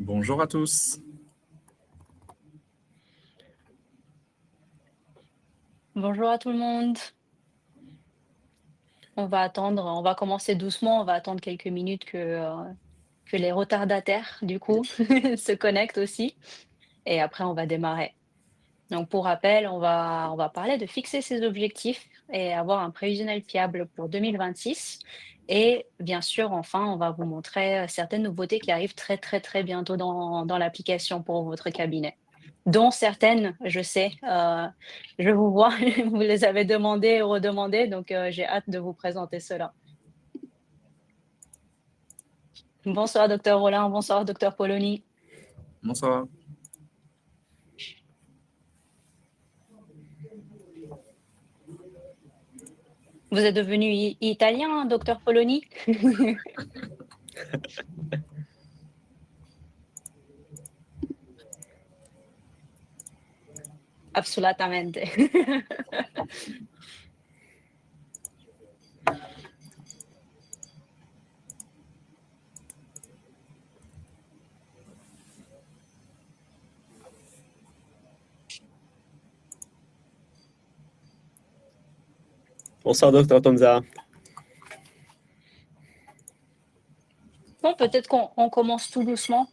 Bonjour à tous. Bonjour à tout le monde. On va commencer doucement, on va attendre quelques minutes que les retardataires, du coup, se connectent aussi et après on va démarrer. Donc pour rappel, on va parler de fixer ses objectifs et avoir un prévisionnel fiable pour 2026 et bien sûr, enfin, on va vous montrer, certaines nouveautés qui arrivent très, très, très bientôt dans l'application pour votre cabinet, dont certaines, je sais, je vous vois, vous les avez demandées et redemandées, donc j'ai hâte de vous présenter cela. Bonsoir docteur Rollin, bonsoir docteur Polony. Bonsoir. Vous êtes devenu italien, docteur Polony? Assolutamente. Bonsoir, docteur Tomza. Bon, peut-être qu'on commence tout doucement,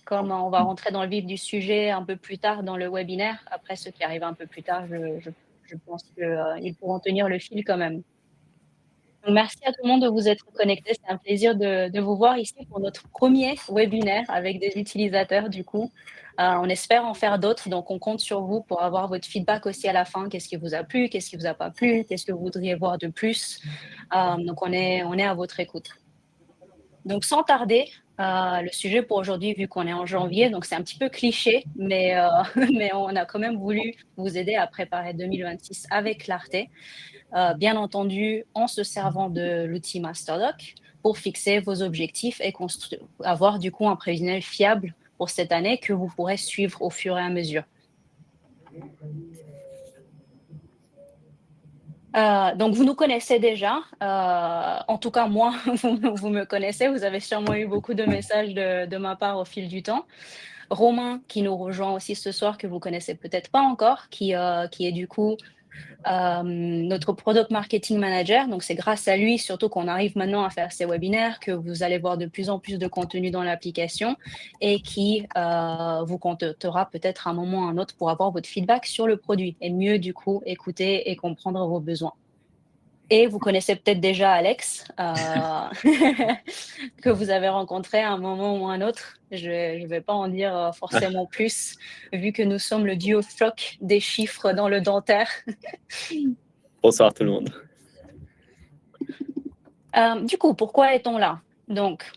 comme on va rentrer dans le vif du sujet un peu plus tard dans le webinaire. Après, ceux qui arrivent un peu plus tard, je pense qu'ils pourront tenir le fil quand même. Donc merci à tout le monde de vous être connectés. C'est un plaisir de vous voir ici pour notre premier webinaire avec des utilisateurs du coup. On espère en faire d'autres, donc on compte sur vous pour avoir votre feedback aussi à la fin. Qu'est-ce qui vous a plu? Qu'est-ce qui vous a pas plu? Qu'est-ce que vous voudriez voir de plus? Donc on est à votre écoute. Donc sans tarder, le sujet pour aujourd'hui, vu qu'on est en janvier, donc c'est un petit peu cliché, mais mais on a quand même voulu vous aider à préparer 2026 avec clarté, bien entendu en se servant de l'outil Masterdoc pour fixer vos objectifs et avoir du coup un prévisionnel fiable pour cette année que vous pourrez suivre au fur et à mesure. Donc vous nous connaissez déjà, en tout cas moi, vous me connaissez, vous avez sûrement eu beaucoup de messages de ma part au fil du temps. Romain qui nous rejoint aussi ce soir, que vous connaissez peut-être pas encore, qui est du coup notre product marketing manager. Donc c'est grâce à lui surtout qu'on arrive maintenant à faire ces webinaires, que vous allez voir de plus en plus de contenu dans l'application et qui vous contactera peut-être à un moment ou à un autre pour avoir votre feedback sur le produit et mieux du coup écouter et comprendre vos besoins. Et vous connaissez peut-être déjà Alex, que vous avez rencontré à un moment ou un autre. Je ne vais pas en dire forcément plus, vu que nous sommes le duo choc des chiffres dans le dentaire. Bonsoir tout le monde. Du coup, pourquoi est-on là? Donc,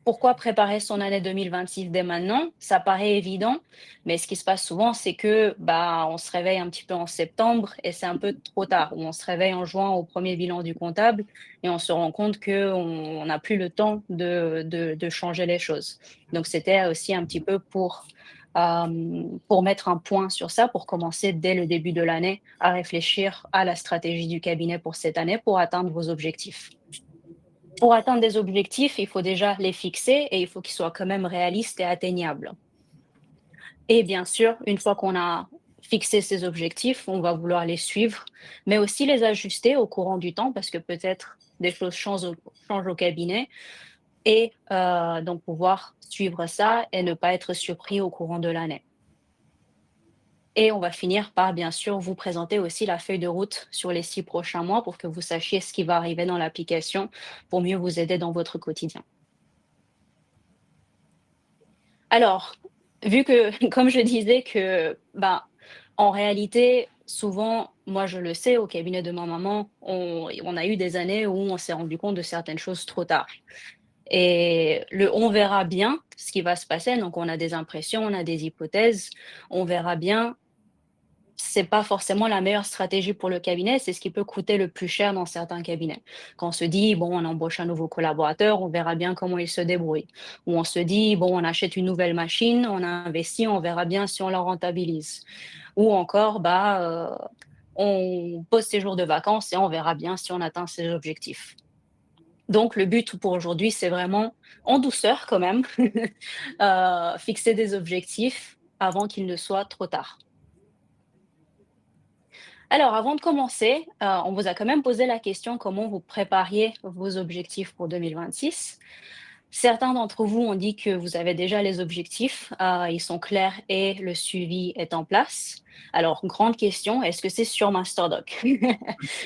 pourquoi préparer son année 2026 dès maintenant? Ça paraît évident, mais ce qui se passe souvent, c'est que bah, on se réveille un petit peu en septembre et c'est un peu trop tard. Ou on se réveille en juin au premier bilan du comptable et on se rend compte qu'on n'a plus le temps de changer les choses. Donc, c'était aussi un petit peu pour mettre un point sur ça, pour commencer dès le début de l'année à réfléchir à la stratégie du cabinet pour cette année pour atteindre vos objectifs. Pour atteindre des objectifs, il faut déjà les fixer et il faut qu'ils soient quand même réalistes et atteignables. Et bien sûr, une fois qu'on a fixé ces objectifs, on va vouloir les suivre, mais aussi les ajuster au courant du temps parce que peut-être des choses changent au cabinet et donc pouvoir suivre ça et ne pas être surpris au courant de l'année. Et on va finir par, bien sûr, vous présenter aussi la feuille de route sur les 6 prochains mois pour que vous sachiez ce qui va arriver dans l'application pour mieux vous aider dans votre quotidien. Alors, vu que comme je disais que, bah, en réalité, souvent, moi je le sais, au cabinet de ma maman, on a eu des années où on s'est rendu compte de certaines choses trop tard et on verra bien ce qui va se passer, donc on a des impressions, on a des hypothèses, on verra bien. C'est pas forcément la meilleure stratégie pour le cabinet, c'est ce qui peut coûter le plus cher dans certains cabinets. Quand on se dit: «Bon, on embauche un nouveau collaborateur, on verra bien comment il se débrouille». Ou on se dit: «Bon, on achète une nouvelle machine, on investit, on verra bien si on la rentabilise». Ou encore, bah, on pose ses jours de vacances et on verra bien si on atteint ses objectifs. Donc le but pour aujourd'hui, c'est vraiment, en douceur quand même, fixer des objectifs avant qu'il ne soit trop tard. Alors avant de commencer, on vous a quand même posé la question comment vous prépariez vos objectifs pour 2026. Certains d'entre vous ont dit que vous avez déjà les objectifs, ils sont clairs et le suivi est en place. Alors, grande question, est-ce que c'est sur Masterdoc?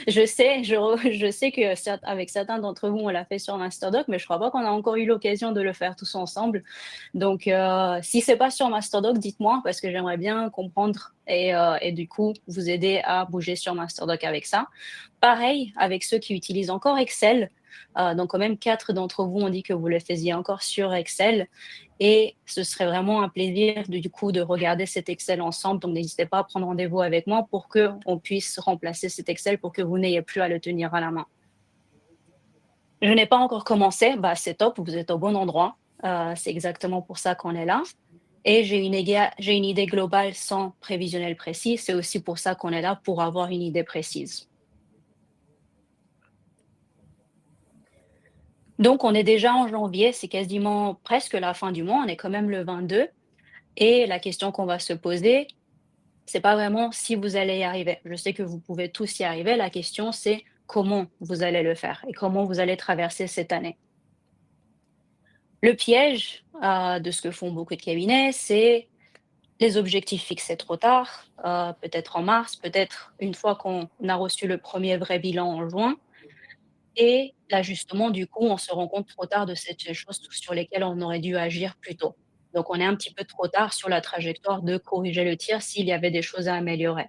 Je sais que avec certains d'entre vous, on l'a fait sur Masterdoc, mais je crois pas qu'on a encore eu l'occasion de le faire tous ensemble. Donc, si c'est pas sur Masterdoc, dites-moi parce que j'aimerais bien comprendre et du coup vous aider à bouger sur Masterdoc avec ça. Pareil avec ceux qui utilisent encore Excel. Donc, quand même, 4 d'entre vous ont dit que vous le faisiez encore sur Excel. Et ce serait vraiment un plaisir, du coup, de regarder cet Excel ensemble. Donc, n'hésitez pas à prendre rendez-vous avec moi pour qu'on puisse remplacer cet Excel pour que vous n'ayez plus à le tenir à la main. Je n'ai pas encore commencé. Bah, c'est top, vous êtes au bon endroit. C'est exactement pour ça qu'on est là. Et j'ai une idée globale sans prévisionnel précis. C'est aussi pour ça qu'on est là, pour avoir une idée précise. Donc, on est déjà en janvier, c'est quasiment presque la fin du mois, on est quand même le 22 et la question qu'on va se poser, c'est pas vraiment si vous allez y arriver. Je sais que vous pouvez tous y arriver, la question c'est comment vous allez le faire et comment vous allez traverser cette année. Le piège, de ce que font beaucoup de cabinets, c'est les objectifs fixés trop tard, peut-être en mars, peut-être une fois qu'on a reçu le premier vrai bilan en juin. Et là, justement, du coup, on se rend compte trop tard de ces choses sur lesquelles on aurait dû agir plus tôt. Donc, on est un petit peu trop tard sur la trajectoire de corriger le tir s'il y avait des choses à améliorer.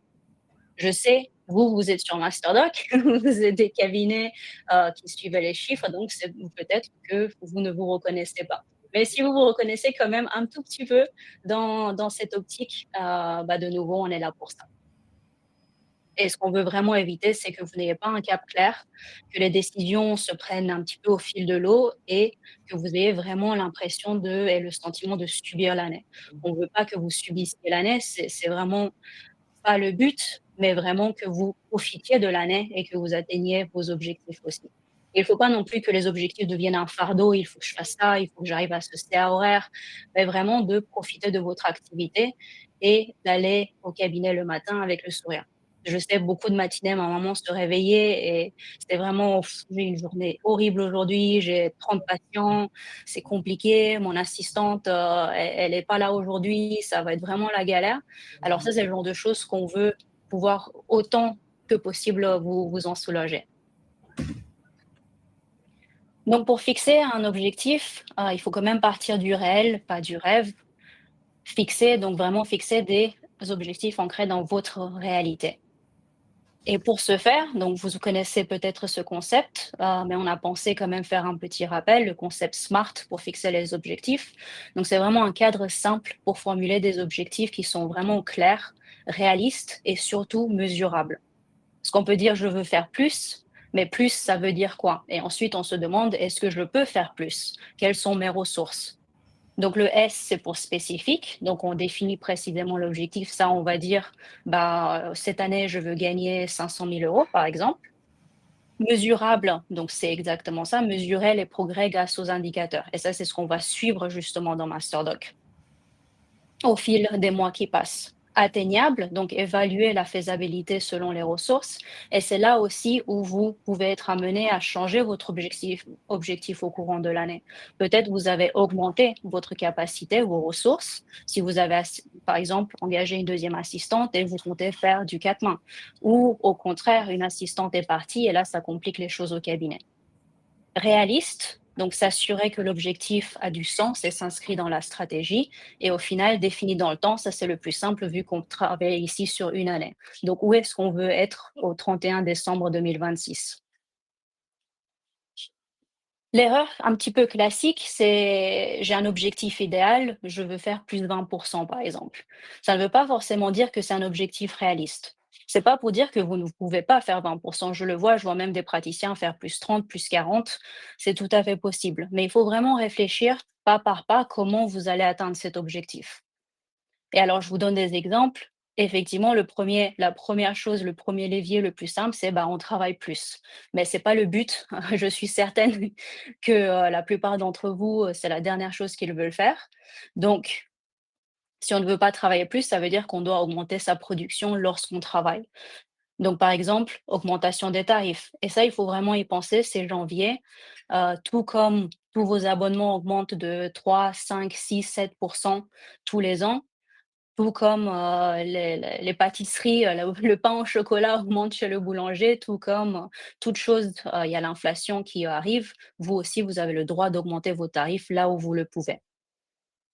Je sais, vous êtes sur Masterdoc, vous êtes des cabinets, qui suivent les chiffres, donc c'est peut-être que vous ne vous reconnaissez pas. Mais si vous vous reconnaissez quand même un tout petit peu dans cette optique, bah, de nouveau, on est là pour ça. Et ce qu'on veut vraiment éviter, c'est que vous n'ayez pas un cap clair, que les décisions se prennent un petit peu au fil de l'eau et que vous ayez vraiment l'impression et le sentiment de subir l'année. On ne veut pas que vous subissiez l'année, c'est vraiment pas le but, mais vraiment que vous profitiez de l'année et que vous atteigniez vos objectifs aussi. Il ne faut pas non plus que les objectifs deviennent un fardeau, il faut que je fasse ça, il faut que j'arrive à ce CA horaire, mais vraiment de profiter de votre activité et d'aller au cabinet le matin avec le sourire. Je sais, beaucoup de matinées, ma maman se réveillait et c'était vraiment: J'ai une journée horrible aujourd'hui, j'ai 30 patients, c'est compliqué, mon assistante, elle est pas là aujourd'hui, ça va être vraiment la galère». Alors ça, c'est le genre de choses qu'on veut pouvoir autant que possible, vous en soulager. Donc pour fixer un objectif, il faut quand même partir du réel, pas du rêve. Donc vraiment fixer des objectifs ancrés dans votre réalité. Et pour ce faire, donc vous connaissez peut-être ce concept, mais on a pensé quand même faire un petit rappel, le concept SMART pour fixer les objectifs. Donc c'est vraiment un cadre simple pour formuler des objectifs qui sont vraiment clairs, réalistes et surtout mesurables. Parce qu'on peut dire: «Je veux faire plus», mais plus, ça veut dire quoi? Et ensuite on se demande: «Est-ce que je peux faire plus? Quelles sont mes ressources?» Donc le S, c'est pour spécifique. Donc on définit précisément l'objectif. Ça, on va dire, bah, cette année, je veux gagner 500 000 euros, par exemple. Mesurable, donc c'est exactement ça, mesurer les progrès grâce aux indicateurs. Et ça, c'est ce qu'on va suivre justement dans Masterdoc au fil des mois qui passent. Atteignable, donc évaluer la faisabilité selon les ressources. Et c'est là aussi où vous pouvez être amené à changer votre objectif au courant de l'année. Peut-être vous avez augmenté votre capacité, vos ressources. Si vous avez, par exemple, engagé une deuxième assistante et vous comptez faire du 4 mains. Ou au contraire, une assistante est partie et là, ça complique les choses au cabinet. Réaliste, donc s'assurer que l'objectif a du sens et s'inscrit dans la stratégie et au final défini dans le temps, ça c'est le plus simple vu qu'on travaille ici sur une année. Donc où est-ce qu'on veut être au 31 décembre 2026? L'erreur un petit peu classique, c'est j'ai un objectif idéal, je veux faire plus de 20 par exemple. Ça ne veut pas forcément dire que c'est un objectif réaliste. C'est pas pour dire que vous ne pouvez pas faire 20. Je vois même des praticiens faire plus 30, plus 40. C'est tout à fait possible. Mais il faut vraiment réfléchir pas par pas comment vous allez atteindre cet objectif. Et alors, je vous donne des exemples. effectivement, la première chose, le premier levier le plus simple, c'est, bah, on travaille plus. Mais c'est pas le but. Je suis certaine que, la plupart d'entre vous, c'est la dernière chose qu'ils veulent faire. Donc si on ne veut pas travailler plus, ça veut dire qu'on doit augmenter sa production lorsqu'on travaille. Donc, par exemple, augmentation des tarifs. Et ça, il faut vraiment y penser, c'est janvier. Tout comme tous vos abonnements augmentent de 3, 5, 6, 7% tous les ans, tout comme les pâtisseries, le pain au chocolat augmente chez le boulanger, tout comme toute chose, il y a l'inflation qui arrive. Vous aussi, vous avez le droit d'augmenter vos tarifs là où vous le pouvez.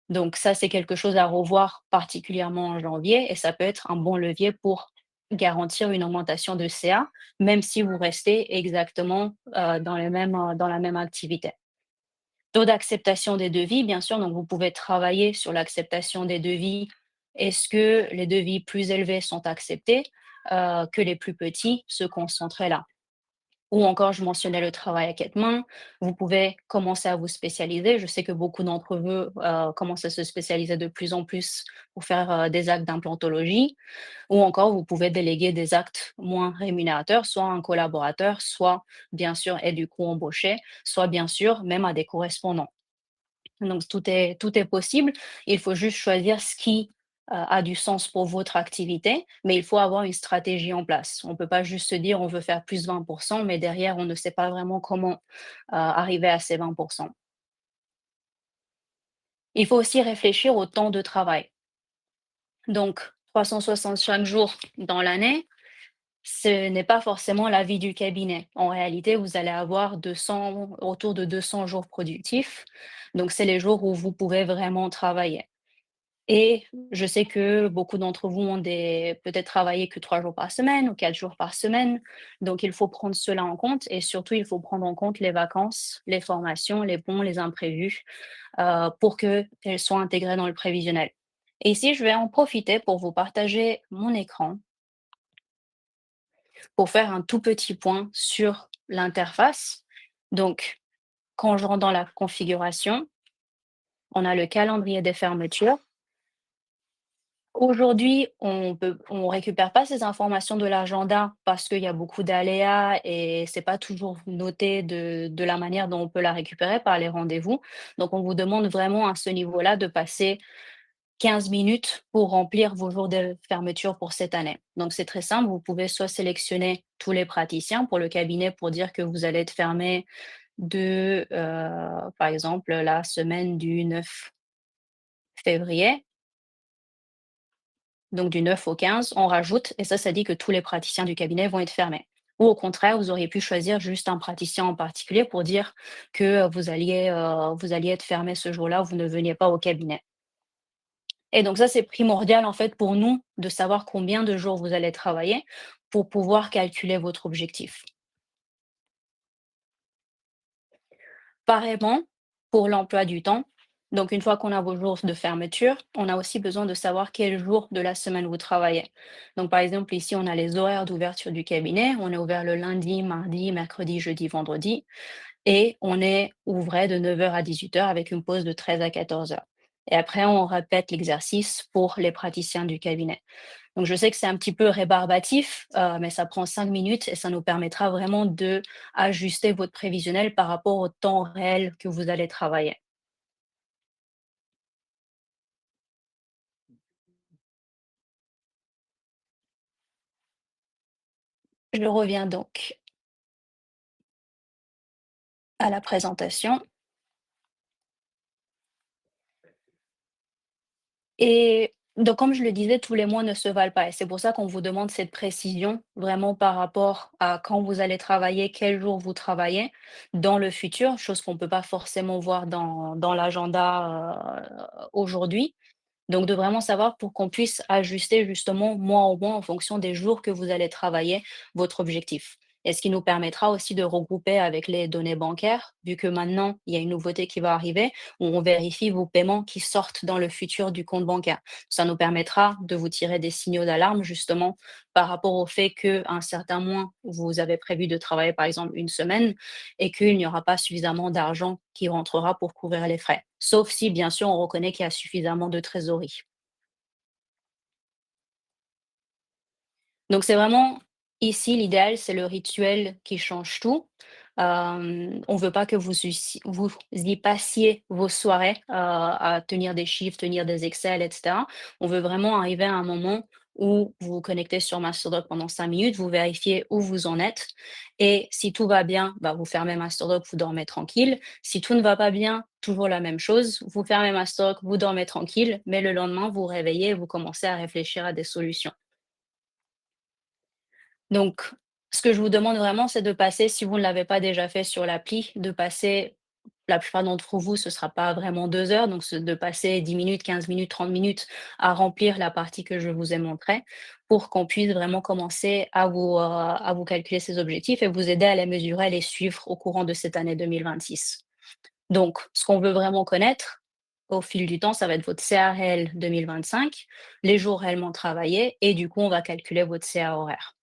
Donc ça, c'est quelque chose à revoir particulièrement en janvier et ça peut être un bon levier pour garantir une augmentation de CA, même si vous restez exactement, dans la même activité. Taux d'acceptation des devis, bien sûr, donc vous pouvez travailler sur l'acceptation des devis. Est-ce que les devis plus élevés sont acceptés, que les plus petits, se concentrer là? Ou encore, je mentionnais le travail à 4 mains. Vous pouvez commencer à vous spécialiser. Je sais que beaucoup d'entre vous, commencent à se spécialiser de plus en plus pour faire, des actes d'implantologie. Ou encore, vous pouvez déléguer des actes moins rémunérateurs, soit à un collaborateur, soit bien sûr et du coup embauché, soit bien sûr même à des correspondants. Donc tout est possible. Il faut juste choisir ce qui, a du sens pour votre activité, mais il faut avoir une stratégie en place. On ne peut pas juste se dire: «On veut faire plus 20 mais derrière on ne sait pas vraiment comment, arriver à ces 20. Il faut aussi réfléchir au temps de travail. Donc 365 jours dans l'année, ce n'est pas forcément la vie du cabinet. En réalité, vous allez avoir 200 autour de 200 jours productifs, donc c'est les jours où vous pouvez vraiment travailler. Et je sais que beaucoup d'entre vous ont peut-être travaillé que 3 jours par semaine ou 4 jours par semaine. Donc il faut prendre cela en compte et surtout, il faut prendre en compte les vacances, les formations, les ponts, les imprévus, pour qu'elles soient intégrées dans le prévisionnel. Et ici, je vais en profiter pour vous partager mon écran pour faire un tout petit point sur l'interface. Donc, quand je rentre dans la configuration, on a le calendrier des fermetures. Aujourd'hui, on récupère pas ces informations de l'agenda parce qu'il y a beaucoup d'aléas et c'est pas toujours noté de la manière dont on peut la récupérer par les rendez-vous. Donc on vous demande vraiment à ce niveau-là de passer 15 minutes pour remplir vos jours de fermeture pour cette année. Donc c'est très simple, vous pouvez soit sélectionner tous les praticiens pour le cabinet pour dire que vous allez être fermé par exemple, la semaine du 9 février. Donc du 9 au 15, on rajoute et ça dit que tous les praticiens du cabinet vont être fermés. Ou au contraire, vous auriez pu choisir juste un praticien en particulier pour dire que vous alliez être fermé ce jour-là, vous ne veniez pas au cabinet. Et donc ça, c'est primordial en fait pour nous de savoir combien de jours vous allez travailler pour pouvoir calculer votre objectif. Pareillement, pour l'emploi du temps, donc une fois qu'on a vos jours de fermeture, on a aussi besoin de savoir quel jour de la semaine vous travaillez. Donc par exemple, ici, on a les horaires d'ouverture du cabinet. On est ouvert le lundi, mardi, mercredi, jeudi, vendredi. Et on est ouvert de 9 heures à 18 heures avec une pause de 13 à 14 heures. Et après, on répète l'exercice pour les praticiens du cabinet. Donc je sais que c'est un petit peu rébarbatif, mais ça prend 5 minutes et ça nous permettra vraiment d'ajuster votre prévisionnel par rapport au temps réel que vous allez travailler. Je reviens donc à la présentation et donc comme je le disais, tous les mois ne se valent pas et c'est pour ça qu'on vous demande cette précision vraiment par rapport à quand vous allez travailler, quel jour vous travaillez dans le futur, chose qu'on ne peut pas forcément voir dans l'agenda, aujourd'hui. Donc de vraiment savoir pour qu'on puisse ajuster justement mois au mois en fonction des jours que vous allez travailler votre objectif. Et ce qui nous permettra aussi de regrouper avec les données bancaires, vu que maintenant il y a une nouveauté qui va arriver où on vérifie vos paiements qui sortent dans le futur du compte bancaire. Ça nous permettra de vous tirer des signaux d'alarme justement par rapport au fait qu'à un certain mois, vous avez prévu de travailler par exemple une semaine et qu'il n'y aura pas suffisamment d'argent qui rentrera pour couvrir les frais. Sauf si, bien sûr, on reconnaît qu'il y a suffisamment de trésorerie. Donc c'est vraiment ici l'idéal, c'est le rituel qui change tout. On veut pas que vous y passiez vos soirées, à tenir des chiffres, tenir des Excel et cetera. On veut vraiment arriver à un moment où vous vous connectez sur Masterdoc pendant 5 minutes, vous vérifiez où vous en êtes et si tout va bien, bah, vous fermez Masterdoc, vous dormez tranquille. Si tout ne va pas bien, toujours la même chose, vous fermez Masterdoc, vous dormez tranquille, mais le lendemain, vous vous réveillez et vous commencez à réfléchir à des solutions. Donc, ce que je vous demande vraiment, c'est de passer, si vous ne l'avez pas déjà fait sur l'appli, de passer, la plupart d'entre vous, ce ne sera pas vraiment 2 heures, donc de passer 10 minutes, 15 minutes, 30 minutes à remplir la partie que je vous ai montrée pour qu'on puisse vraiment commencer à vous calculer ces objectifs et vous aider à les mesurer, à les suivre au courant de cette année 2026. Donc, ce qu'on veut vraiment connaître au fil du temps, ça va être votre CA réel 2025, les jours réellement travaillés et du coup, on va calculer votre CA horaire.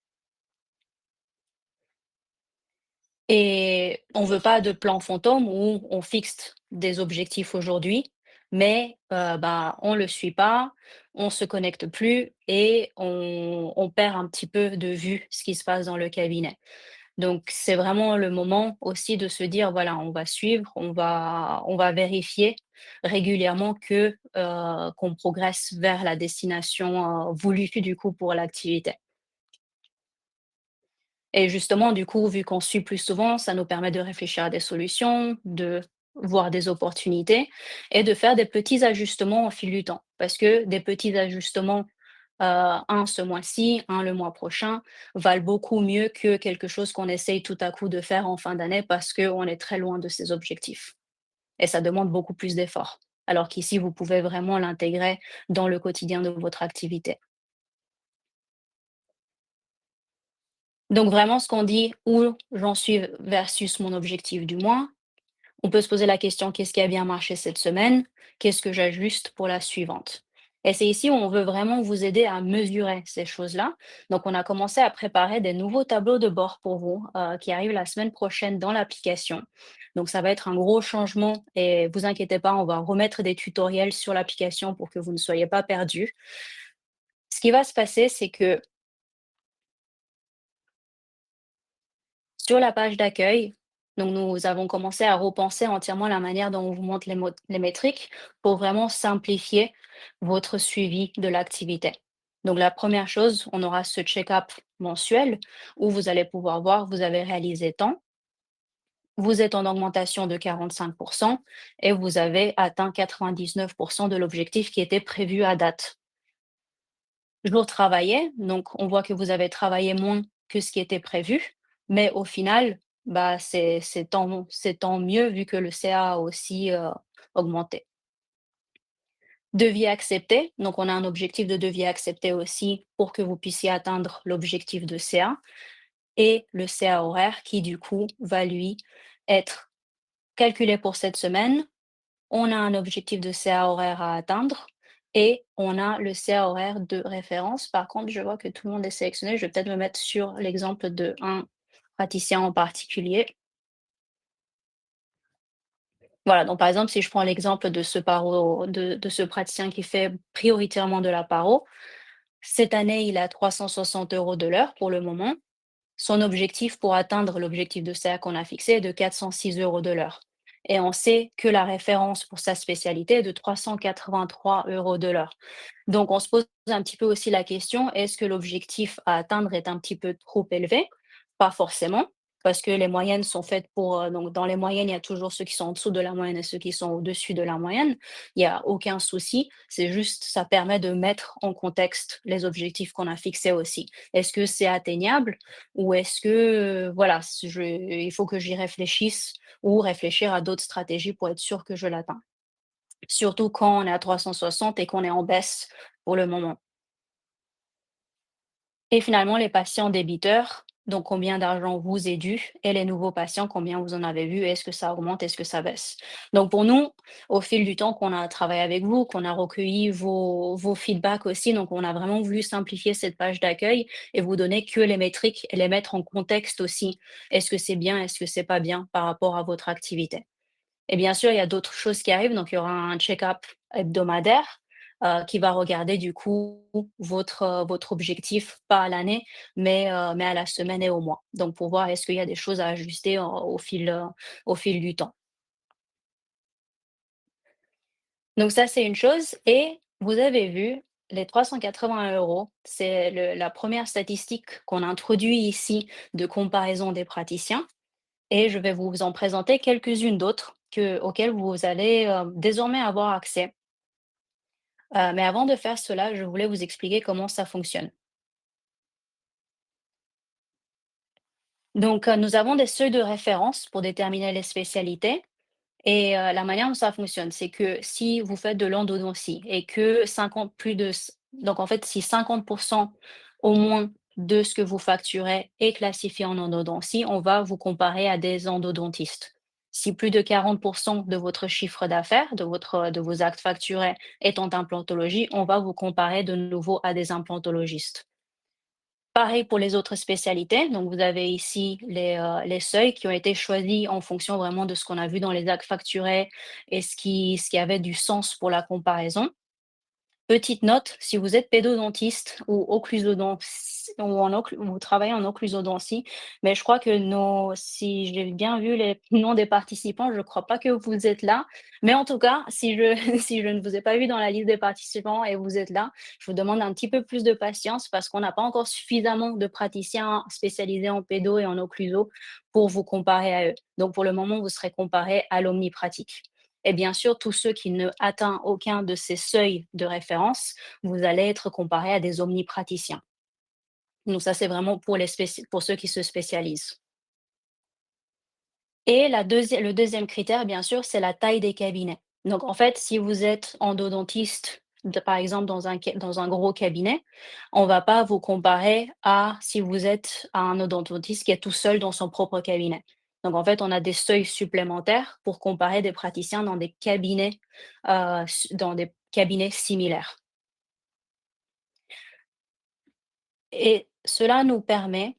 Et on veut pas de plan fantôme où on fixe des objectifs aujourd'hui, mais bah, on le suit pas, on se connecte plus et on perd un petit peu de vue ce qui se passe dans le cabinet. Donc c'est vraiment le moment aussi de se dire: «Voilà, on va suivre, on va vérifier régulièrement qu'on progresse vers la destination, voulue du coup pour l'activité». Et justement, du coup, vu qu'on suit plus souvent, ça nous permet de réfléchir à des solutions, de voir des opportunités et de faire des petits ajustements au fil du temps. Parce que des petits ajustements, un ce mois-ci, un le mois prochain, valent beaucoup mieux que quelque chose qu'on essaye tout à coup de faire en fin d'année parce qu'on est très loin de ses objectifs. Et ça demande beaucoup plus d'efforts. Alors qu'ici, vous pouvez vraiment l'intégrer dans le quotidien de votre activité. Donc vraiment, ce qu'on dit, où j'en suis versus mon objectif du mois. On peut se poser la question: «Qu'est-ce qui a bien marché cette semaine? Qu'est-ce que j'ajuste pour la suivante?» Et c'est ici où on veut vraiment vous aider à mesurer ces choses-là. Donc on a commencé à préparer des nouveaux tableaux de bord pour vous, qui arrivent la semaine prochaine dans l'application. Donc ça va être un gros changement et vous inquiétez pas, on va remettre des tutoriels sur l'application pour que vous ne soyez pas perdus. Ce qui va se passer, c'est que sur la page d'accueil, donc nous avons commencé à repenser entièrement la manière dont on vous montre les métriques pour vraiment simplifier votre suivi de l'activité. Donc la première chose, on aura ce check-up mensuel où vous allez pouvoir voir, vous avez réalisé tant, vous êtes en augmentation de 45% et vous avez atteint 99% de l'objectif qui était prévu à date. Jours travaillés, donc on voit que vous avez travaillé moins que ce qui était prévu, mais au final, bah, c'est tant mieux vu que le CA a aussi, augmenté. Devis accepté, donc on a un objectif de devis accepté aussi pour que vous puissiez atteindre l'objectif de CA et le CA horaire qui du coup va lui être calculé pour cette semaine. On a un objectif de CA horaire à atteindre et on a le CA horaire de référence. Par contre, je vois que tout le monde est sélectionné. Je vais peut-être me mettre sur l'exemple d'un praticien en particulier. Voilà, donc par exemple, si je prends l'exemple de ce paro de ce praticien qui fait prioritairement de la paro, cette année, il a 360 € de l'heure pour le moment. Son objectif pour atteindre l'objectif de CA qu'on a fixé est de 406 € de l'heure et on sait que la référence pour sa spécialité est de 383 € de l'heure. Donc on se pose un petit peu aussi la question, est-ce que l'objectif à atteindre est un petit peu trop élevé? Pas forcément, parce que les moyennes sont faites pour, donc dans les moyennes, il y a toujours ceux qui sont en dessous de la moyenne et ceux qui sont au-dessus de la moyenne. Il y a aucun souci, c'est juste ça permet de mettre en contexte les objectifs qu'on a fixés aussi. Est-ce que c'est atteignable ou est-ce que, voilà, il faut que j'y réfléchisse ou réfléchir à d'autres stratégies pour être sûr que je l'atteins? Surtout quand on est à 360 et qu'on est en baisse pour le moment. Et finalement, les patients débiteurs, donc combien d'argent vous est dû et les nouveaux patients, combien vous en avez vu, est-ce que ça augmente, est-ce que ça baisse? Donc pour nous, au fil du temps qu'on a travaillé avec vous, qu'on a recueilli vos feedbacks aussi, donc on a vraiment voulu simplifier cette page d'accueil et vous donner que les métriques et les mettre en contexte aussi. Est-ce que c'est bien, est-ce que c'est pas bien par rapport à votre activité? Et bien sûr, il y a d'autres choses qui arrivent, donc il y aura un check-up hebdomadaire, qui va regarder du coup votre objectif, pas à l'année, mais à la semaine et au mois. Donc pour voir est-ce qu'il y a des choses à ajuster au fil du temps. Donc ça, c'est une chose et vous avez vu, les 380 €, c'est la première statistique qu'on introduit ici de comparaison des praticiens et je vais vous en présenter quelques-unes d'autres auxquelles vous allez, désormais avoir accès. Mais avant de faire cela, je voulais vous expliquer comment ça fonctionne. Donc, nous avons des seuils de référence pour déterminer les spécialités. Et la manière dont ça fonctionne, c'est que si vous faites de l'endodontie et que 50 plus de c donc en fait, si 50 au moins de ce que vous facturez est classifié en endodontie, on va vous comparer à des endodontistes. Si plus de 40 de votre chiffre d'affaires, de vos actes facturés est en implantologie, on va vous comparer de nouveau à des implantologistes. Pareil pour les autres spécialités. Donc, vous avez ici les seuils qui ont été choisis en fonction vraiment de ce qu'on a vu dans les actes facturés et ce qui avait du sens pour la comparaison. Petite note, si vous êtes pédodontiste ou ou vous travaillez en occlusodontie, mais je crois que si j'ai bien vu les noms des participants, je ne crois pas que vous êtes là. Mais en tout cas, si je si je ne vous ai pas vu dans la liste des participants et vous êtes là, je vous demande un petit peu plus de patience parce qu'on n'a pas encore suffisamment de praticiens spécialisés en pédo et en occluso pour vous comparer à eux. Donc pour le moment, vous serez comparé à l'omnipratique. Et bien sûr, tous ceux qui ne atteignent aucun de ces seuils de référence, vous allez être comparés à des omnipraticiens. Donc ça, c'est vraiment pour ceux qui se spécialisent. Et le deuxième critère, bien sûr, c'est la taille des cabinets. Donc en fait, si vous êtes endodontiste, par exemple dans un gros cabinet, on ne va pas vous comparer à si vous êtes un endodontiste qui est tout seul dans son propre cabinet. Donc en fait, on a des seuils supplémentaires pour comparer des praticiens dans des cabinets similaires. Et cela nous permet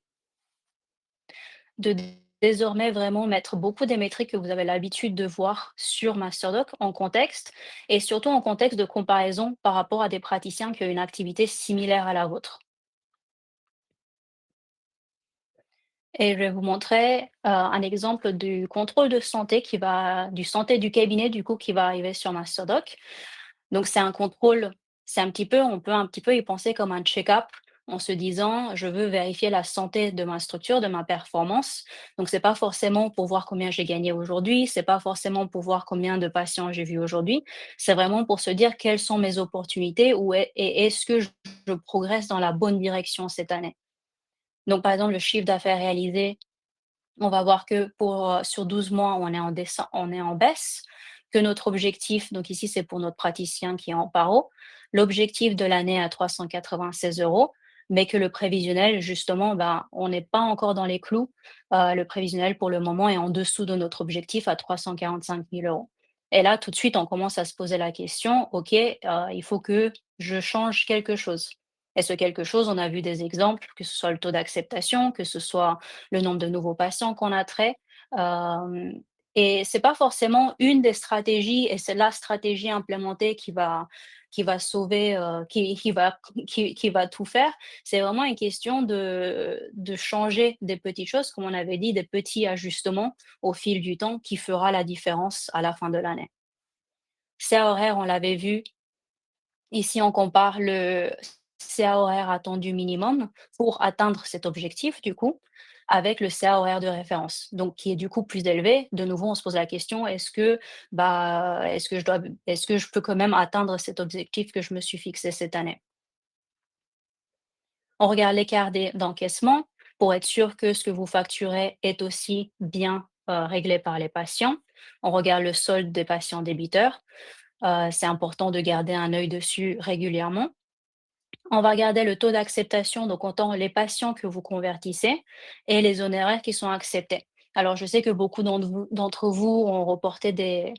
de désormais vraiment mettre beaucoup des métriques que vous avez l'habitude de voir sur Masterdoc en contexte et surtout en contexte de comparaison par rapport à des praticiens qui ont une activité similaire à la vôtre. Et je vais vous montrer un exemple du contrôle de santé du santé du cabinet du coup qui va arriver sur Masterdoc. Donc c'est un contrôle, on peut un petit peu y penser comme un check-up en se disant: «Je veux vérifier la santé de ma structure, de ma performance». Donc c'est pas forcément pour voir combien j'ai gagné aujourd'hui, c'est pas forcément pour voir combien de patients j'ai vus aujourd'hui. C'est vraiment pour se dire: «Quelles sont mes opportunités? Et est-ce que je progresse dans la bonne direction cette année?» Donc par exemple, le chiffre d'affaires réalisé, on va voir que sur 12 mois, on est en baisse, que notre objectif, donc ici, c'est pour notre praticien qui est en paro, l'objectif de l'année à 396 €, mais que le prévisionnel, justement, ben, on n'est pas encore dans les clous. Le prévisionnel, pour le moment, est en dessous de notre objectif à 345 000 €. Et là, tout de suite, on commence à se poser la question: «OK, il faut que je change quelque chose». Et ce quelque chose, on a vu des exemples, que ce soit le taux d'acceptation, que ce soit le nombre de nouveaux patients qu'on a trait. Hem et c'est pas forcément une des stratégies et c'est la stratégie implémentée qui va sauver, qui va tout faire. C'est vraiment une question de changer des petites choses, comme on avait dit, des petits ajustements au fil du temps qui fera la différence à la fin de l'année. CA horaire, on l'avait vu. Ici, on compare le CA horaire attendu minimum pour atteindre cet objectif, du coup, avec le CA horaire de référence, donc qui est du coup plus élevé. De nouveau, on se pose la question, est-ce que je peux quand même atteindre cet objectif que je me suis fixé cette année? On regarde l'écart d'encaissement pour être sûr que ce que vous facturez est aussi bien réglé par les patients. On regarde le solde des patients débiteurs. C'est important de garder un œil dessus régulièrement. On va regarder le taux d'acceptation, donc autant les patients que vous convertissez et les honoraires qui sont acceptés. Alors, je sais que beaucoup d'entre vous ont reporté des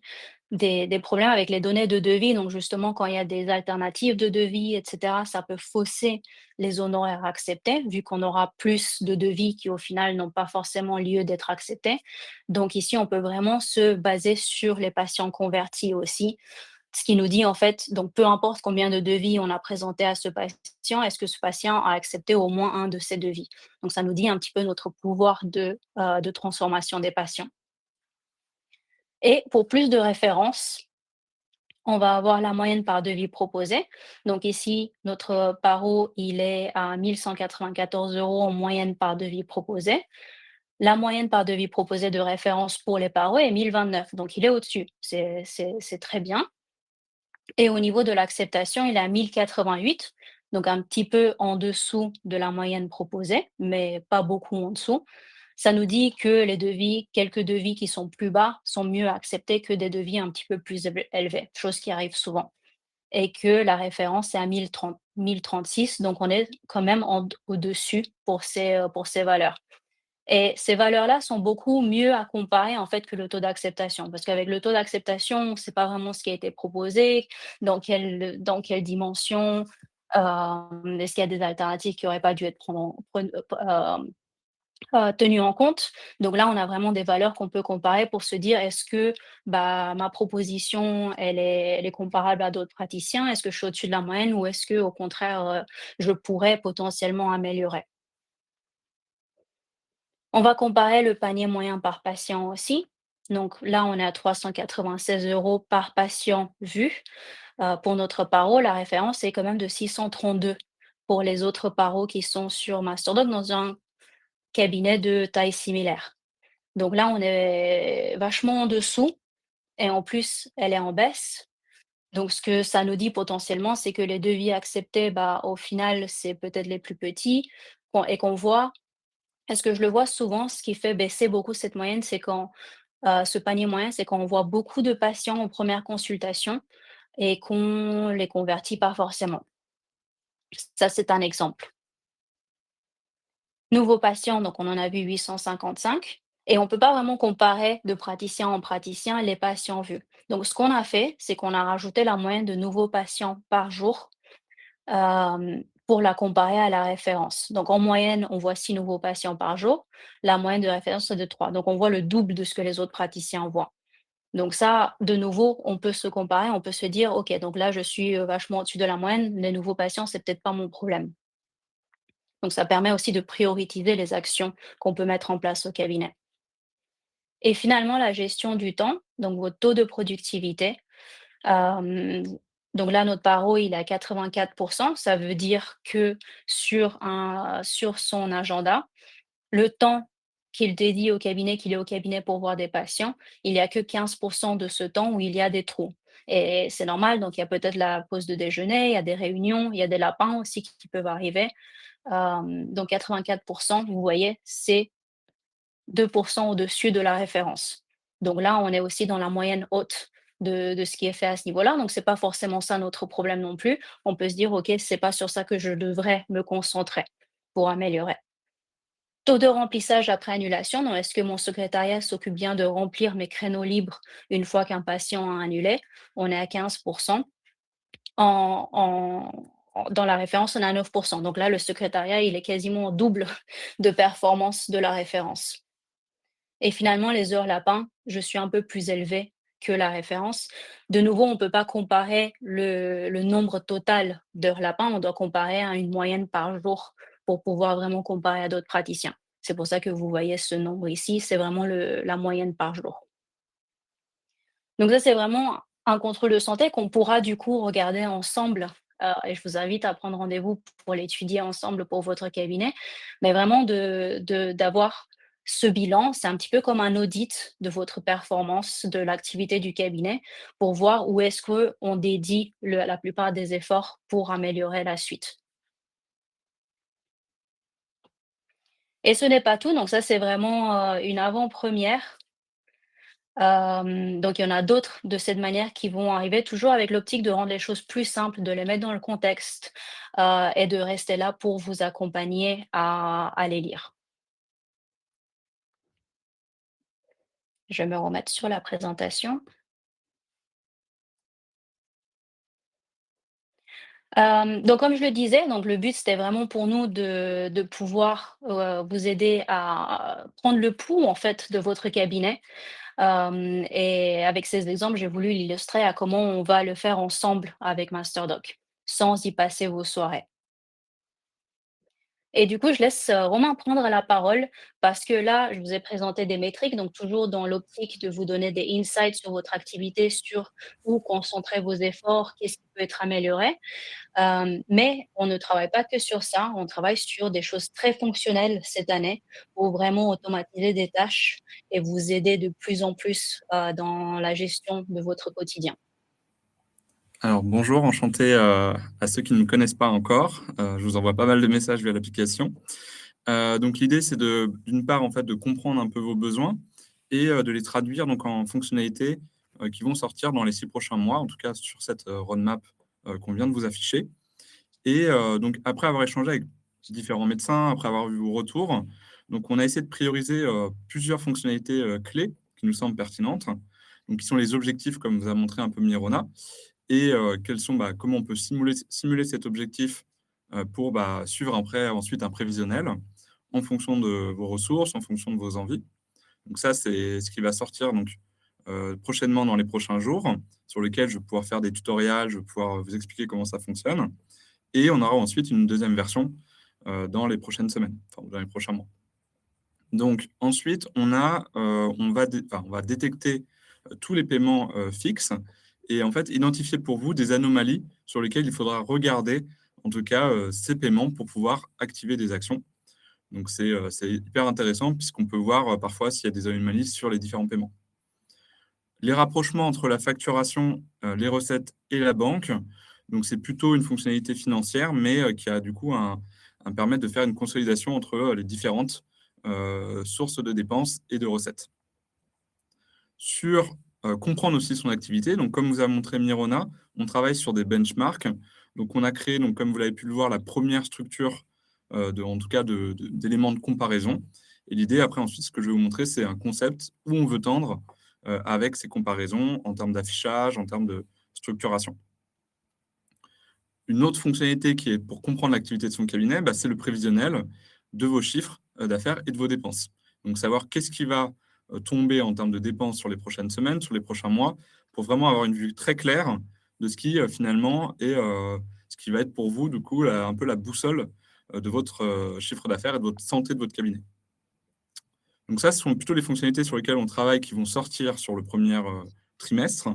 problèmes avec les données de devis. Donc, justement, quand il y a des alternatives de devis, etc., ça peut fausser les honoraires acceptés, vu qu'on aura plus de devis qui, au final, n'ont pas forcément lieu d'être acceptés. Donc, ici, on peut vraiment se baser sur les patients convertis aussi Ce qui nous dit en fait, donc peu importe combien de devis on a présenté à ce patient, est-ce que ce patient a accepté au moins un de ces devis? Donc ça nous dit un petit peu notre pouvoir de transformation des patients. Et pour plus de références, on va avoir la moyenne par devis proposé. Donc ici, notre paro, il est à 1 194 € en moyenne par devis proposé. La moyenne par devis proposé de référence pour les paros est 1 029, donc il est au-dessus. C'est très bien. Et au niveau de l'acceptation, il est à 1 088, donc un petit peu en dessous de la moyenne proposée, mais pas beaucoup en dessous. Ça nous dit que les devis, quelques devis qui sont plus bas, sont mieux acceptés que des devis un petit peu plus élevés, chose qui arrive souvent. Et que la référence est à 1036, donc on est quand même au-dessus pour ces valeurs. Et ces valeurs-là sont beaucoup mieux à comparer, en fait, que le taux d'acceptation. Parce qu'avec le taux d'acceptation, on ne sait pas vraiment ce qui a été proposé, dans quelle dimension, est-ce qu'il y a des alternatives qui n'auraient pas dû être tenues en compte. Donc là, on a vraiment des valeurs qu'on peut comparer pour se dire: «Est-ce que, bah, ma proposition, elle est comparable à d'autres praticiens? Est-ce que je suis au-dessus de la moyenne ou est-ce que, au contraire, je pourrais potentiellement améliorer?» On va comparer le panier moyen par patient aussi. Donc là, on est à 396 € par patient vu. Pour notre paro, la référence est quand même de 632 pour les autres paros qui sont sur Masterdoc dans un cabinet de taille similaire. Donc là, on est vachement en dessous et en plus, elle est en baisse. Donc ce que ça nous dit potentiellement, c'est que les devis acceptés, bah, au final, c'est peut-être les plus petits et qu'on voit. Est-ce que je le vois souvent, ce qui fait baisser beaucoup cette moyenne, c'est quand, ce panier moyen, c'est quand on voit beaucoup de patients en première consultation et qu'on les convertit pas forcément. Ça, c'est un exemple. Nouveaux patients, donc on en a vu 855 et on peut pas vraiment comparer de praticien en praticien les patients vus. Donc ce qu'on a fait, c'est qu'on a rajouté la moyenne de nouveaux patients par jour, pour la comparer à la référence. Donc en moyenne, on voit 6 nouveaux patients par jour. La moyenne de référence, c'est de 3. Donc on voit le double de ce que les autres praticiens voient. Donc ça, de nouveau, on peut se comparer, on peut se dire: «OK, donc là, je suis, vachement au-dessus de la moyenne. Les nouveaux patients, c'est peut-être pas mon problème». Donc ça permet aussi de prioriser les actions qu'on peut mettre en place au cabinet. Et finalement, la gestion du temps, donc votre taux de productivité. Hem, donc là, notre paro, il est à 84. Ça veut dire que sur son agenda, le temps qu'il dédie au cabinet, qu'il est au cabinet pour voir des patients, il y a que 15 de ce temps où il y a des trous. Et c'est normal, donc il y a peut-être la pause de déjeuner, il y a des réunions, il y a des lapins aussi qui peuvent arriver. Donc 84, vous voyez, c'est 2 au-dessus de la référence. Donc là, on est aussi dans la moyenne haute de ce qui est fait à ce niveau-là. Donc c'est pas forcément ça notre problème non plus. On peut se dire: «OK, c'est pas sur ça que je devrais me concentrer pour améliorer». Taux de remplissage après annulation, donc est-ce que mon secrétariat s'occupe bien de remplir mes créneaux libres une fois qu'un patient a annulé? On est à 15. En dans la référence, on est à 9. Donc là, le secrétariat, il est quasiment au double de performance de la référence. Et finalement, les heures lapins, je suis un peu plus élevée que la référence. De nouveau, on ne peut pas comparer le nombre total d'heures lapins, on doit comparer à une moyenne par jour pour pouvoir vraiment comparer à d'autres praticiens. C'est pour ça que vous voyez ce nombre ici, c'est vraiment la moyenne par jour. Donc ça, c'est vraiment un contrôle de santé qu'on pourra du coup regarder ensemble, et je vous invite à prendre rendez-vous pour l'étudier ensemble pour votre cabinet. Mais vraiment d'avoir ce bilan, c'est un petit peu comme un audit de votre performance, de l'activité du cabinet, pour voir où est-ce qu'on dédie la plupart des efforts pour améliorer la suite. Et ce n'est pas tout, donc ça, c'est vraiment, une avant-première. Donc il y en a d'autres de cette manière qui vont arriver, toujours avec l'optique de rendre les choses plus simples, de les mettre dans le contexte, et de rester là pour vous accompagner à les lire. Je vais me remettre sur la présentation. Donc comme je le disais, donc le but, c'était vraiment pour nous de pouvoir, vous aider à prendre le pouls, en fait, de votre cabinet. Et avec ces exemples, j'ai voulu l'illustrer à comment on va le faire ensemble avec Masterdoc, sans y passer vos soirées. Et du coup, je laisse, Romain prendre la parole parce que là, je vous ai présenté des métriques, donc toujours dans l'optique de vous donner des insights sur votre activité, sur où concentrer vos efforts, qu'est-ce qui peut être amélioré. Mais on ne travaille pas que sur ça, on travaille sur des choses très fonctionnelles cette année pour vraiment automatiser des tâches et vous aider de plus en plus, dans la gestion de votre quotidien. Alors bonjour, enchanté à ceux qui ne me connaissent pas encore. Je vous envoie pas mal de messages via l'application. Donc l'idée, c'est d'une part, en fait, de comprendre un peu vos besoins et de les traduire donc en fonctionnalités qui vont sortir dans les 6 prochains mois, en tout cas sur cette roadmap qu'on vient de vous afficher. Et donc après avoir échangé avec différents médecins, après avoir vu vos retours, donc on a essayé de prioriser plusieurs fonctionnalités clés qui nous semblent pertinentes, donc qui sont les objectifs, comme vous a montré un peu Mirona, et quels sont, comment on peut simuler cet objectif pour suivre ensuite un prévisionnel en fonction de vos ressources, en fonction de vos envies. Donc ça, c'est ce qui va sortir donc, prochainement dans les prochains jours, sur lesquels je vais pouvoir faire des tutoriels, je vais pouvoir vous expliquer comment ça fonctionne. Et on aura ensuite une deuxième version dans les prochaines semaines, enfin dans les prochains mois. Donc ensuite, on va détecter tous les paiements fixes et en fait identifier pour vous des anomalies sur lesquelles il faudra regarder, en tout cas, ces paiements pour pouvoir activer des actions. Donc c'est hyper intéressant puisqu'on peut voir parfois s'il y a des anomalies sur les différents paiements. Les rapprochements entre la facturation, les recettes et la banque, donc c'est plutôt une fonctionnalité financière, mais qui a du coup un permettre de faire une consolidation entre les différentes sources de dépenses et de recettes. Sur comprendre aussi son activité, donc comme vous a montré Mirona, on travaille sur des benchmarks. Donc on a créé, donc, comme vous l'avez pu le voir, la première structure en tout cas d'éléments de comparaison. Et l'idée, après, ensuite, ce que je vais vous montrer, c'est un concept où on veut tendre avec ces comparaisons en termes d'affichage, en termes de structuration. Une autre fonctionnalité qui est pour comprendre l'activité de son cabinet, c'est le prévisionnel de vos chiffres d'affaires et de vos dépenses. Donc, savoir qu'est-ce qui va tomber en termes de dépenses sur les prochaines semaines, sur les prochains mois, pour vraiment avoir une vue très claire de ce qui, finalement, est ce qui va être pour vous, du coup, un peu la boussole de votre chiffre d'affaires et de votre santé de votre cabinet. Donc ça, ce sont plutôt les fonctionnalités sur lesquelles on travaille qui vont sortir sur le premier trimestre.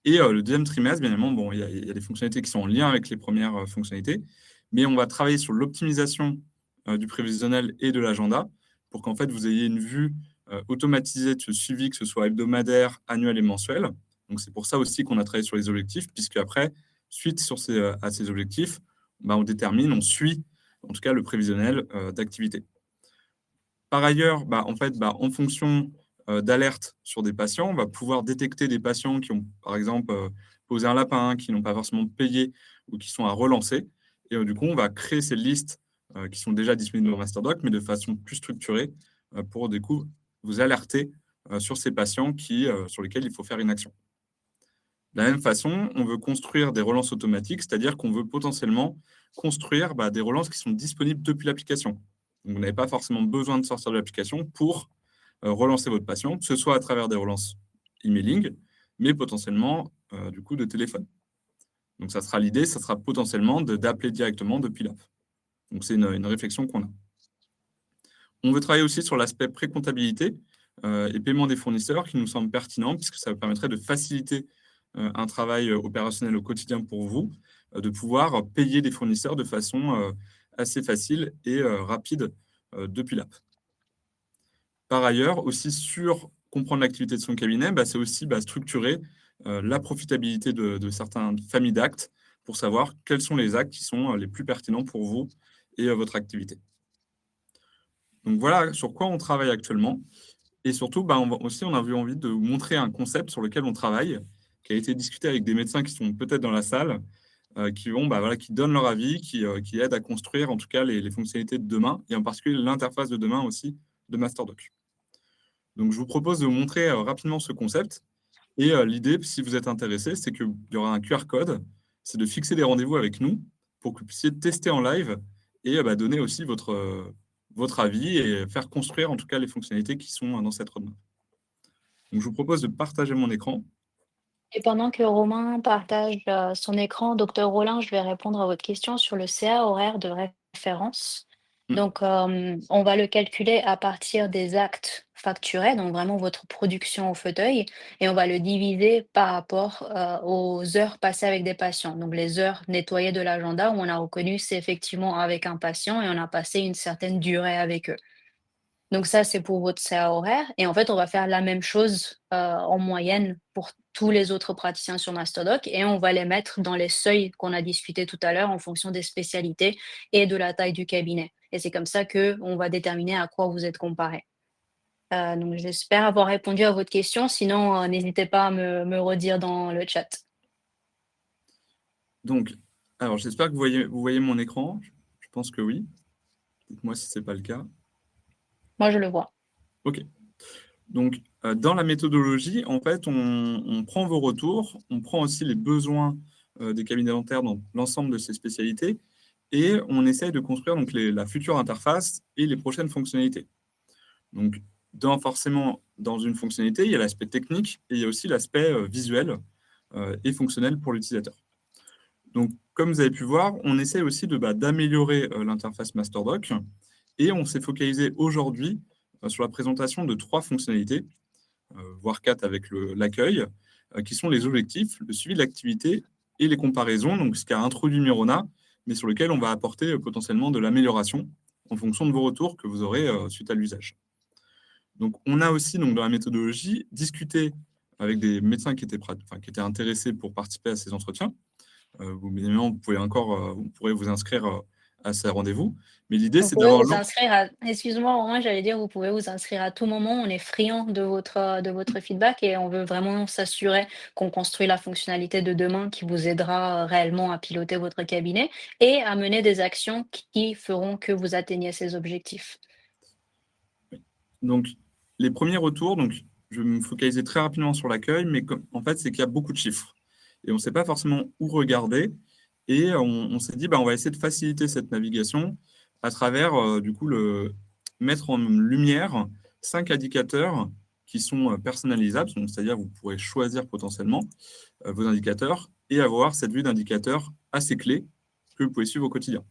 Et le deuxième trimestre, bien évidemment, bon, il y a des fonctionnalités qui sont en lien avec les premières fonctionnalités, mais on va travailler sur l'optimisation du prévisionnel et de l'agenda pour qu'en fait, vous ayez une vue automatisée de ce suivi, que ce soit hebdomadaire, annuel et mensuel. Donc, c'est pour ça aussi qu'on a travaillé sur les objectifs, puisque après, suite à ces objectifs, on détermine, on suit, en tout cas, le prévisionnel d'activité. Par ailleurs, en fonction d'alertes sur des patients, on va pouvoir détecter des patients qui ont, par exemple, posé un lapin, qui n'ont pas forcément payé ou qui sont à relancer. Et du coup, on va créer ces listes qui sont déjà disponibles dans Masterdoc, mais de façon plus structurée pour, du coup, vous alerter sur ces patients sur lesquels il faut faire une action. De la même façon, on veut construire des relances automatiques, c'est-à-dire qu'on veut potentiellement construire des relances qui sont disponibles depuis l'application. Donc, vous n'avez pas forcément besoin de sortir de l'application pour relancer votre patient, que ce soit à travers des relances emailing, mais potentiellement du coup de téléphone. Donc, ça sera l'idée, ça sera potentiellement d'appeler directement depuis l'app. Donc, c'est une réflexion qu'on a. On veut travailler aussi sur l'aspect pré-comptabilité et paiement des fournisseurs qui nous semble pertinent, puisque ça permettrait de faciliter un travail opérationnel au quotidien pour vous, de pouvoir payer des fournisseurs de façon assez facile et rapide depuis l'app. Par ailleurs, aussi sur comprendre l'activité de son cabinet, c'est aussi structurer la profitabilité de certaines familles d'actes pour savoir quels sont les actes qui sont les plus pertinents pour vous et votre activité. Donc voilà sur quoi on travaille actuellement. Et surtout, on a eu envie de vous montrer un concept sur lequel on travaille, qui a été discuté avec des médecins qui sont peut-être dans la salle, qui donnent leur avis, qui aident à construire en tout cas les fonctionnalités de demain, et en particulier l'interface de demain aussi de Masterdoc. Donc, je vous propose de vous montrer rapidement ce concept. Et l'idée, si vous êtes intéressé, c'est qu'il y aura un QR code. C'est de fixer des rendez-vous avec nous pour que vous puissiez tester en live et donner aussi votre avis et faire construire en tout cas les fonctionnalités qui sont dans cette roadmap. Donc, je vous propose de partager mon écran. Et pendant que Romain partage son écran, docteur Rollin, je vais répondre à votre question sur le CA horaire de référence. Mm. Donc, on va le calculer à partir des actes facturés, donc vraiment votre production au fauteuil, et on va le diviser par rapport aux heures passées avec des patients. Donc, les heures nettoyées de l'agenda, où on a reconnu c'est effectivement avec un patient et on a passé une certaine durée avec eux. Donc ça, c'est pour votre CA horaire et en fait, on va faire la même chose, en moyenne pour tous les autres praticiens sur Mastodoc et on va les mettre dans les seuils qu'on a discutés tout à l'heure en fonction des spécialités et de la taille du cabinet et c'est comme ça qu'on va déterminer à quoi vous êtes comparés. Donc j'espère avoir répondu à votre question, sinon, n'hésitez pas à me redire dans le chat. Donc, alors, j'espère que vous voyez mon écran. Je pense que oui. Dites-moi si ce n'est pas le cas. Moi, je le vois. OK. Donc, dans la méthodologie, en fait, on prend vos retours, on prend aussi les besoins des cabinets dentaires dans l'ensemble de ces spécialités et on essaye de construire donc, la future interface et les prochaines fonctionnalités. Donc, forcément, dans une fonctionnalité, il y a l'aspect technique et il y a aussi l'aspect visuel et fonctionnel pour l'utilisateur. Donc, comme vous avez pu voir, on essaie aussi d'améliorer l'interface MasterDoc et on s'est focalisé aujourd'hui sur la présentation de 3 fonctionnalités, voire 4 avec l'accueil, qui sont les objectifs, le suivi de l'activité et les comparaisons, donc ce qu'a introduit Mirona, mais sur lequel on va apporter potentiellement de l'amélioration en fonction de vos retours que vous aurez suite à l'usage. Donc, on a aussi, donc, dans la méthodologie, discuté avec des médecins qui étaient intéressés pour participer à ces entretiens. Évidemment, vous pourrez vous inscrire à ces rendez-vous. Mais l'idée, Vous c'est pouvez d'avoir vous inscrire à excuse-moi Romain, j'allais dire, vous pouvez vous inscrire à tout moment. On est friand de votre feedback et on veut vraiment s'assurer qu'on construit la fonctionnalité de demain qui vous aidera, réellement à piloter votre cabinet et à mener des actions qui feront que vous atteigniez ces objectifs. Donc, les premiers retours, donc, je vais me focaliser très rapidement sur l'accueil, mais en fait, c'est qu'il y a beaucoup de chiffres. Et on ne sait pas forcément où regarder. Et on s'est dit, on va essayer de faciliter cette navigation à travers, du coup, mettre en lumière 5 indicateurs qui sont personnalisables. Donc, c'est-à-dire, vous pourrez choisir potentiellement vos indicateurs et avoir cette vue d'indicateurs assez clés que vous pouvez suivre au quotidien.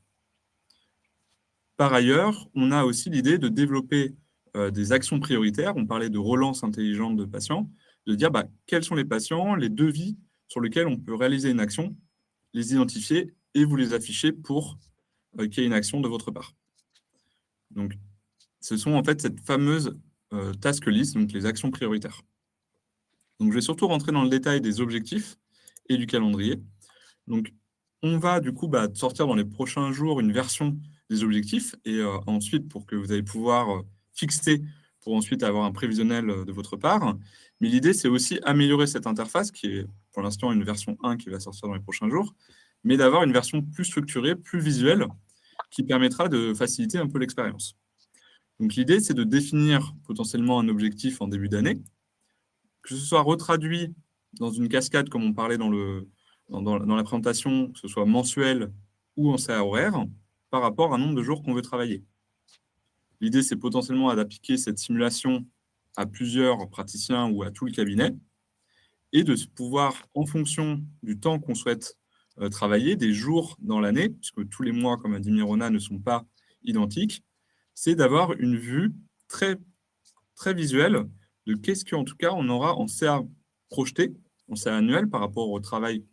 Par ailleurs, on a aussi l'idée de développer des actions prioritaires. On parlait de relance intelligente de patients, de dire quels sont les patients, les devis sur lesquels on peut réaliser une action, les identifier et vous les afficher pour qu'il y ait une action de votre part. Donc, ce sont en fait cette fameuse task list, donc les actions prioritaires. Donc, je vais surtout rentrer dans le détail des objectifs et du calendrier. Donc, on va du coup sortir dans les prochains jours une version des objectifs et ensuite pour que vous allez pouvoir fixer pour ensuite avoir un prévisionnel de votre part. Mais l'idée, c'est aussi améliorer cette interface qui est pour l'instant une version 1 qui va sortir dans les prochains jours, mais d'avoir une version plus structurée, plus visuelle, qui permettra de faciliter un peu l'expérience. Donc l'idée, c'est de définir potentiellement un objectif en début d'année, que ce soit retraduit dans une cascade comme on parlait dans la présentation, que ce soit mensuel ou en CA horaire, par rapport à un nombre de jours qu'on veut travailler. L'idée, c'est potentiellement d'appliquer cette simulation à plusieurs praticiens ou à tout le cabinet et de pouvoir, en fonction du temps qu'on souhaite travailler, des jours dans l'année, puisque tous les mois, comme a dit Mirona, ne sont pas identiques, c'est d'avoir une vue très, très visuelle de qu'est-ce qu'en tout cas on aura en CA projeté, en CA annuel par rapport au travail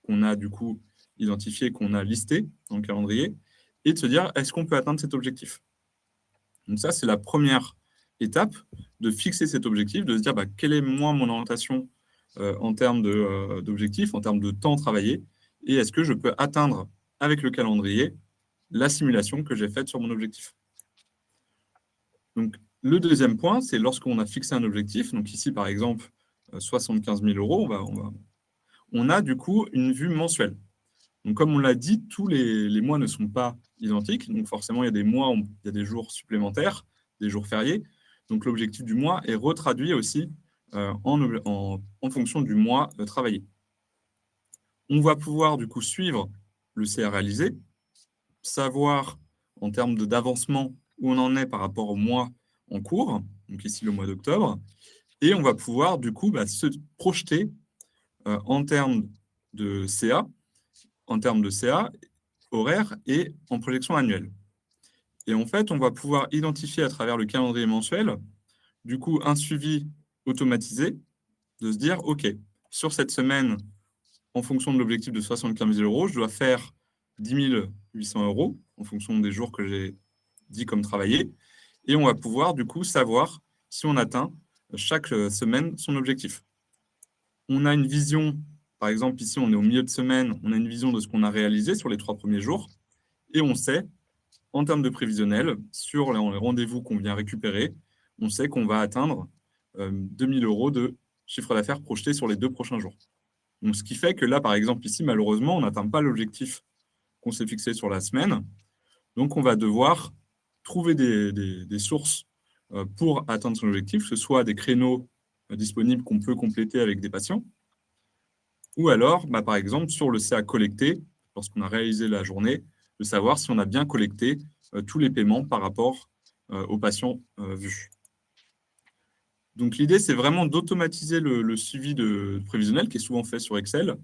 qu'on a du coup identifié, qu'on a listé dans le calendrier, et de se dire est-ce qu'on peut atteindre cet objectif. Donc ça, c'est la première étape, de fixer cet objectif, de se dire quelle est moi mon orientation en termes d'objectifs, en termes de temps travaillé, et est-ce que je peux atteindre avec le calendrier la simulation que j'ai faite sur mon objectif. Donc, le deuxième point, c'est lorsqu'on a fixé un objectif, donc ici par exemple 75 000 €, on a du coup une vue mensuelle. Donc, comme on l'a dit, tous les mois ne sont pas identiques. Donc, forcément, il y a des mois où il y a des jours supplémentaires, des jours fériés. Donc, l'objectif du mois est retraduit aussi en fonction du mois travaillé. On va pouvoir du coup suivre le CA réalisé, savoir en termes d'avancement où on en est par rapport au mois en cours, donc ici le mois d'octobre, Et on va pouvoir, du coup, se projeter en termes de CA, horaire et en projection annuelle. Et en fait, on va pouvoir identifier à travers le calendrier mensuel, du coup, un suivi automatisé de se dire, OK, sur cette semaine, en fonction de l'objectif de 75 000 euros, je dois faire 10 800 euros en fonction des jours que j'ai dit comme travailler. Et on va pouvoir, du coup, savoir si on atteint chaque semaine son objectif. On a une vision, par exemple, ici, on est au milieu de semaine, on a une vision de ce qu'on a réalisé sur les 3 premiers jours. Et on sait, en termes de prévisionnel, sur les rendez-vous qu'on vient récupérer, on sait qu'on va atteindre 2 000 euros de chiffre d'affaires projeté sur les 2 prochains jours. Donc, ce qui fait que là, par exemple, ici, malheureusement, on n'atteint pas l'objectif qu'on s'est fixé sur la semaine. Donc, on va devoir trouver des sources pour atteindre son objectif, que ce soit des créneaux disponibles qu'on peut compléter avec des patients, ou alors, par exemple, sur le CA collecté, lorsqu'on a réalisé la journée, de savoir si on a bien collecté tous les paiements par rapport aux patients vus. Donc, l'idée, c'est vraiment d'automatiser le suivi de prévisionnel qui est souvent fait sur Excel,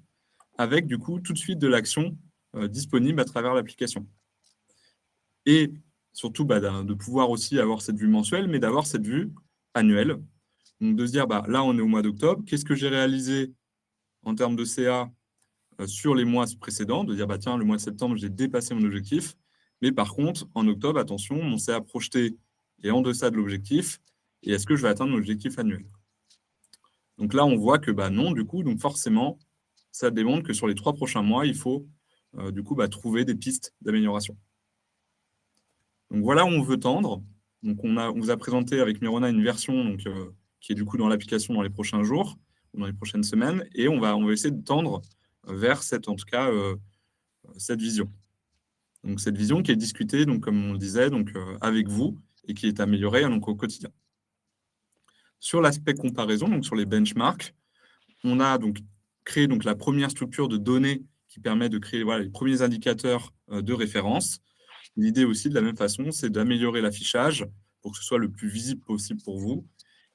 avec du coup tout de suite de l'action disponible à travers l'application. Et surtout de pouvoir aussi avoir cette vue mensuelle, mais d'avoir cette vue annuelle. Donc de se dire, là on est au mois d'octobre, qu'est-ce que j'ai réalisé en termes de CA sur les mois précédents, de dire, tiens, le mois de septembre, j'ai dépassé mon objectif, mais par contre, en octobre, attention, mon CA projeté est en deçà de l'objectif, et est-ce que je vais atteindre mon objectif annuel? Donc là, on voit que non, du coup, donc forcément, ça démontre que sur les 3 prochains mois, il faut du coup trouver des pistes d'amélioration. Donc voilà où on veut tendre. Donc on vous a présenté avec Mirona une version qui est du coup dans l'application dans les prochains jours ou dans les prochaines semaines, et on va essayer de tendre vers cette vision. Donc cette vision qui est discutée, donc comme on le disait, avec vous et qui est améliorée au quotidien. Sur l'aspect comparaison, donc sur les benchmarks, on a donc créé la première structure de données qui permet de créer les premiers indicateurs de référence. L'idée aussi, de la même façon, c'est d'améliorer l'affichage pour que ce soit le plus visible possible pour vous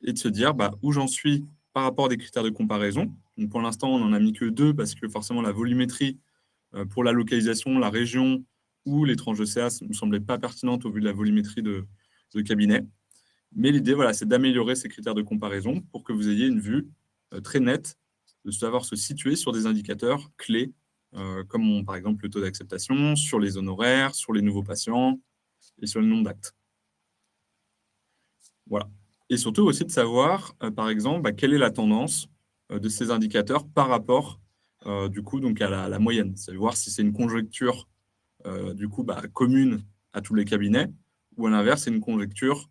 et de se dire où j'en suis par rapport à des critères de comparaison. Donc, pour l'instant, on n'en a mis que 2 parce que forcément, la volumétrie pour la localisation, la région ou les tranches de CA ne me semblaient pas pertinentes au vu de la volumétrie de cabinet. Mais l'idée, c'est d'améliorer ces critères de comparaison pour que vous ayez une vue très nette de savoir se situer sur des indicateurs clés comme par exemple le taux d'acceptation, sur les honoraires, sur les nouveaux patients et sur le nombre d'actes. Voilà. Et surtout aussi de savoir, par exemple, quelle est la tendance de ces indicateurs par rapport du coup à la moyenne. C'est voir si c'est une conjecture du coup commune à tous les cabinets ou à l'inverse, c'est une conjecture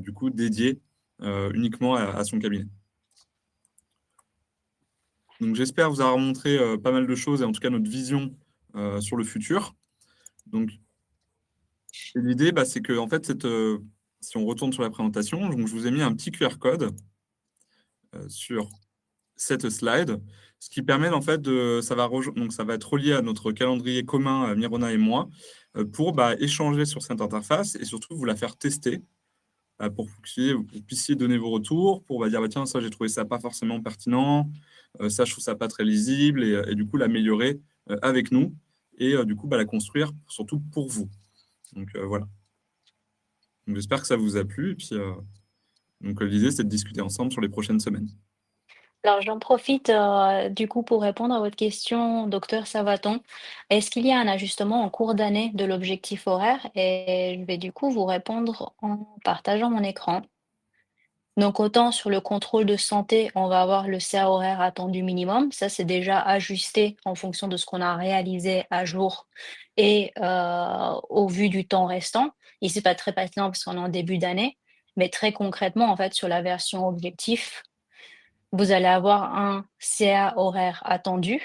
du coup dédiée uniquement à son cabinet. Donc j'espère vous avoir montré pas mal de choses et en tout cas notre vision sur le futur. Donc l'idée, c'est que en fait, si on retourne sur la présentation, donc, je vous ai mis un petit QR code sur cette slide, ce qui permet en fait ça va être relié à notre calendrier commun, Mirona et moi, pour échanger sur cette interface et surtout vous la faire tester pour que vous puissiez donner vos retours, pour dire tiens, ça j'ai trouvé ça pas forcément pertinent, ça je trouve ça pas très lisible, et du coup l'améliorer avec nous et du coup la construire surtout pour vous. Donc voilà. Donc, j'espère que ça vous a plu. Et puis, l'idée, c'est de discuter ensemble sur les prochaines semaines. Alors j'en profite, du coup pour répondre à votre question, docteur Savaton. Est-ce qu'il y a un ajustement en cours d'année de l'objectif horaire? Et je vais du coup vous répondre en partageant mon écran. Donc autant sur le contrôle de santé, on va avoir le CA horaire attendu minimum. Ça, c'est déjà ajusté en fonction de ce qu'on a réalisé à jour et au vu du temps restant. Ici, pas très pertinent parce qu'on est en début d'année, mais très concrètement, en fait, sur la version objectif, vous allez avoir un CA horaire attendu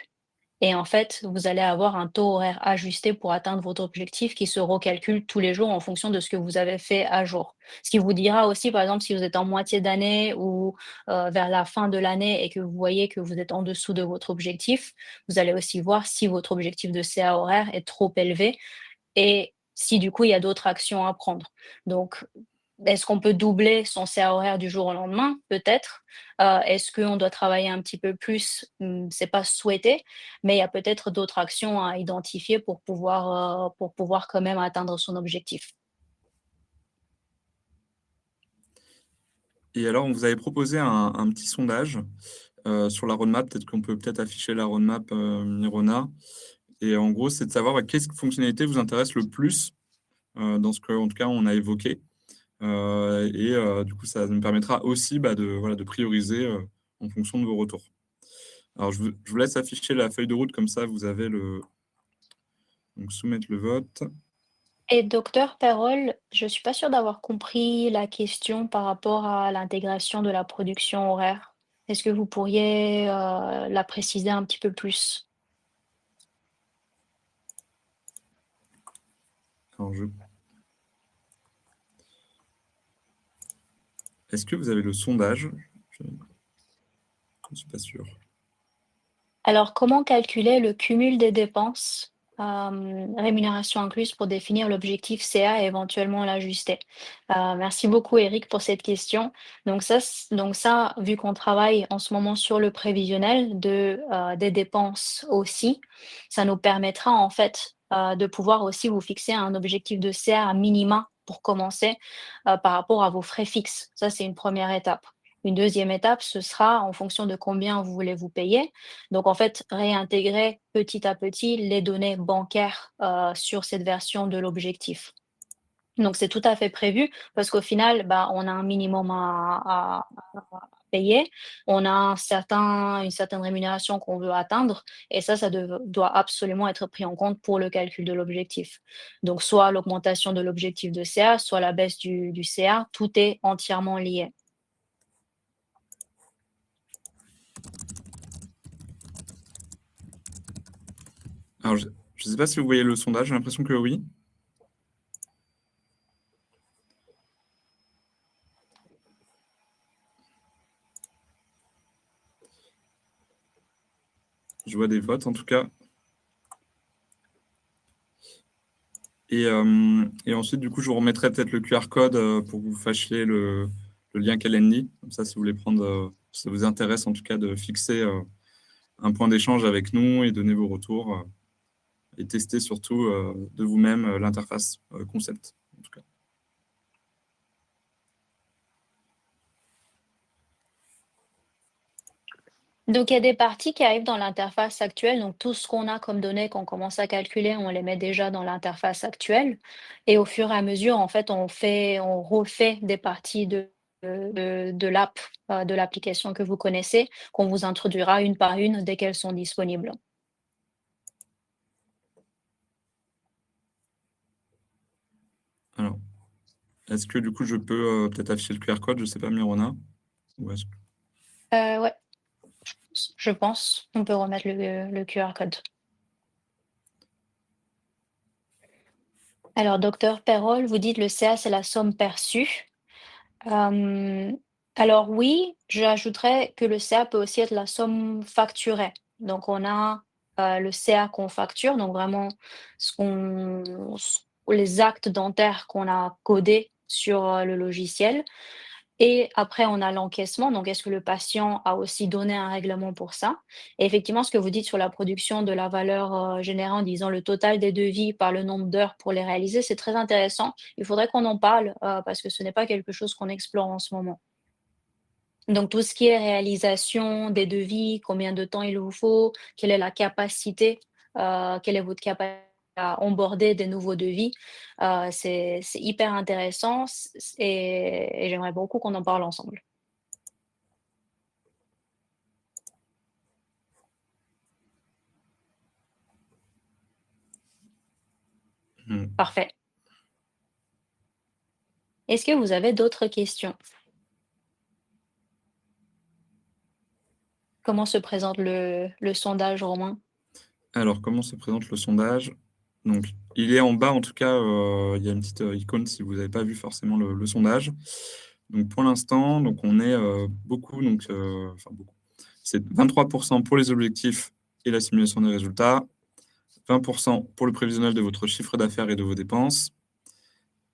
et en fait, vous allez avoir un taux horaire ajusté pour atteindre votre objectif qui se recalcule tous les jours en fonction de ce que vous avez fait à jour. Ce qui vous dira aussi, par exemple, si vous êtes en moitié d'année ou vers la fin de l'année et que vous voyez que vous êtes en dessous de votre objectif, vous allez aussi voir si votre objectif de CA horaire est trop élevé et si du coup, il y a d'autres actions à prendre. Donc, est-ce qu'on peut doubler son CA horaire du jour au lendemain? Peut-être. Est-ce qu'on doit travailler un petit peu plus? C'est pas souhaité, mais il y a peut-être d'autres actions à identifier pour pouvoir quand même atteindre son objectif. Et alors, on vous avait proposé un petit sondage sur la roadmap. Peut-être qu'on peut peut-être afficher la roadmap, Mirona. Et en gros, c'est de savoir quelles fonctionnalités vous intéressent le plus dans ce qu'en tout cas on a évoqué. Du coup, ça nous permettra aussi de prioriser en fonction de vos retours. Alors, je vous laisse afficher la feuille de route, comme ça vous avez donc soumettre le vote. Et docteur Perrol, je suis pas sûre d'avoir compris la question par rapport à l'intégration de la production horaire. Est-ce que vous pourriez, la préciser un petit peu plus? Alors, est-ce que vous avez le sondage? Je ne suis pas sûr. Alors, comment calculer le cumul des dépenses, rémunération incluse pour définir l'objectif CA et éventuellement l'ajuster? Merci beaucoup Eric pour cette question. Donc ça, vu qu'on travaille en ce moment sur le prévisionnel des dépenses aussi, ça nous permettra en fait, de pouvoir aussi vous fixer un objectif de CA à minima pour commencer, par rapport à vos frais fixes. Ça, c'est une première étape. Une deuxième étape, ce sera en fonction de combien vous voulez vous payer. Donc, en fait, réintégrer petit à petit les données bancaires sur cette version de l'objectif. Donc, c'est tout à fait prévu parce qu'au final, bah, on a un minimum à payer, on a une certaine rémunération qu'on veut atteindre et ça doit absolument être pris en compte pour le calcul de l'objectif. Donc, soit l'augmentation de l'objectif de CA, soit la baisse du CA, tout est entièrement lié. Alors, je ne sais pas si vous voyez le sondage, j'ai l'impression que oui. Je vois des votes en tout cas. Et ensuite, du coup, je vous remettrai peut-être le QR code pour que vous fassiez le lien Calendly. Comme ça, si vous voulez prendre, si ça vous intéresse en tout cas de fixer un point d'échange avec nous et donner vos retours et tester surtout de vous-même l'interface concept, en tout cas. Donc, il y a des parties qui arrivent dans l'interface actuelle. Donc, tout ce qu'on a comme données qu'on commence à calculer, on les met déjà dans l'interface actuelle. Et au fur et à mesure, en fait, on refait des parties de l'app, de l'application que vous connaissez, qu'on vous introduira une par une dès qu'elles sont disponibles. Alors, est-ce que du coup, je peux peut-être afficher le QR code? Je ne sais pas, Mirona. Ou est-ce que... Ouais, je pense. On peut remettre le QR code. Alors, docteur Perrol, vous dites le CA, c'est la somme perçue. Hem, alors oui, j'ajouterais que le CA peut aussi être la somme facturée. Donc on a, le CA qu'on facture, donc vraiment les actes dentaires qu'on a codés sur, le logiciel et après on a l'encaissement, donc est-ce que le patient a aussi donné un règlement pour ça? Et effectivement, ce que vous dites sur la production de la valeur, générée en disant le total des devis par le nombre d'heures pour les réaliser, c'est très intéressant. Il faudrait qu'on en parle, parce que ce n'est pas quelque chose qu'on explore en ce moment. Donc tout ce qui est réalisation des devis, combien de temps il vous faut, quelle est la capacité, quelle est votre capacité à onboarder des nouveaux devis, c'est hyper intéressant et j'aimerais beaucoup qu'on en parle ensemble. Hmm. Parfait. Est-ce que vous avez d'autres questions? Comment se présente le sondage, Romain? Alors, comment se présente le sondage? Donc, il est en bas, en tout cas, il y a une petite icône si vous n'avez pas vu forcément le sondage. Donc, pour l'instant, donc on est beaucoup, enfin beaucoup. C'est 23% pour les objectifs et la simulation des résultats, 20% pour le prévisionnel de votre chiffre d'affaires et de vos dépenses,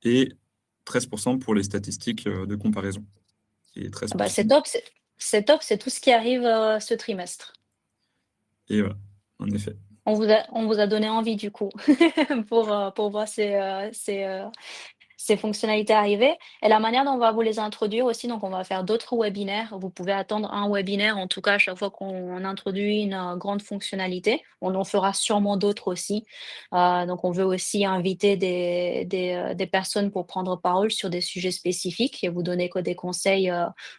et 13% pour les statistiques de comparaison. Et Ah bah, 13%. c'est top, c'est top, c'est tout ce qui arrive ce trimestre. Et voilà, en effet. On vous a donné envie du coup pour voir ces fonctionnalités arriver et la manière dont on va vous les introduire aussi, donc on va faire d'autres webinaires. Vous pouvez attendre un webinaire, en tout cas, à chaque fois qu'on introduit une grande fonctionnalité. On en fera sûrement d'autres aussi. Donc on veut aussi inviter des personnes pour prendre parole sur des sujets spécifiques et vous donner des conseils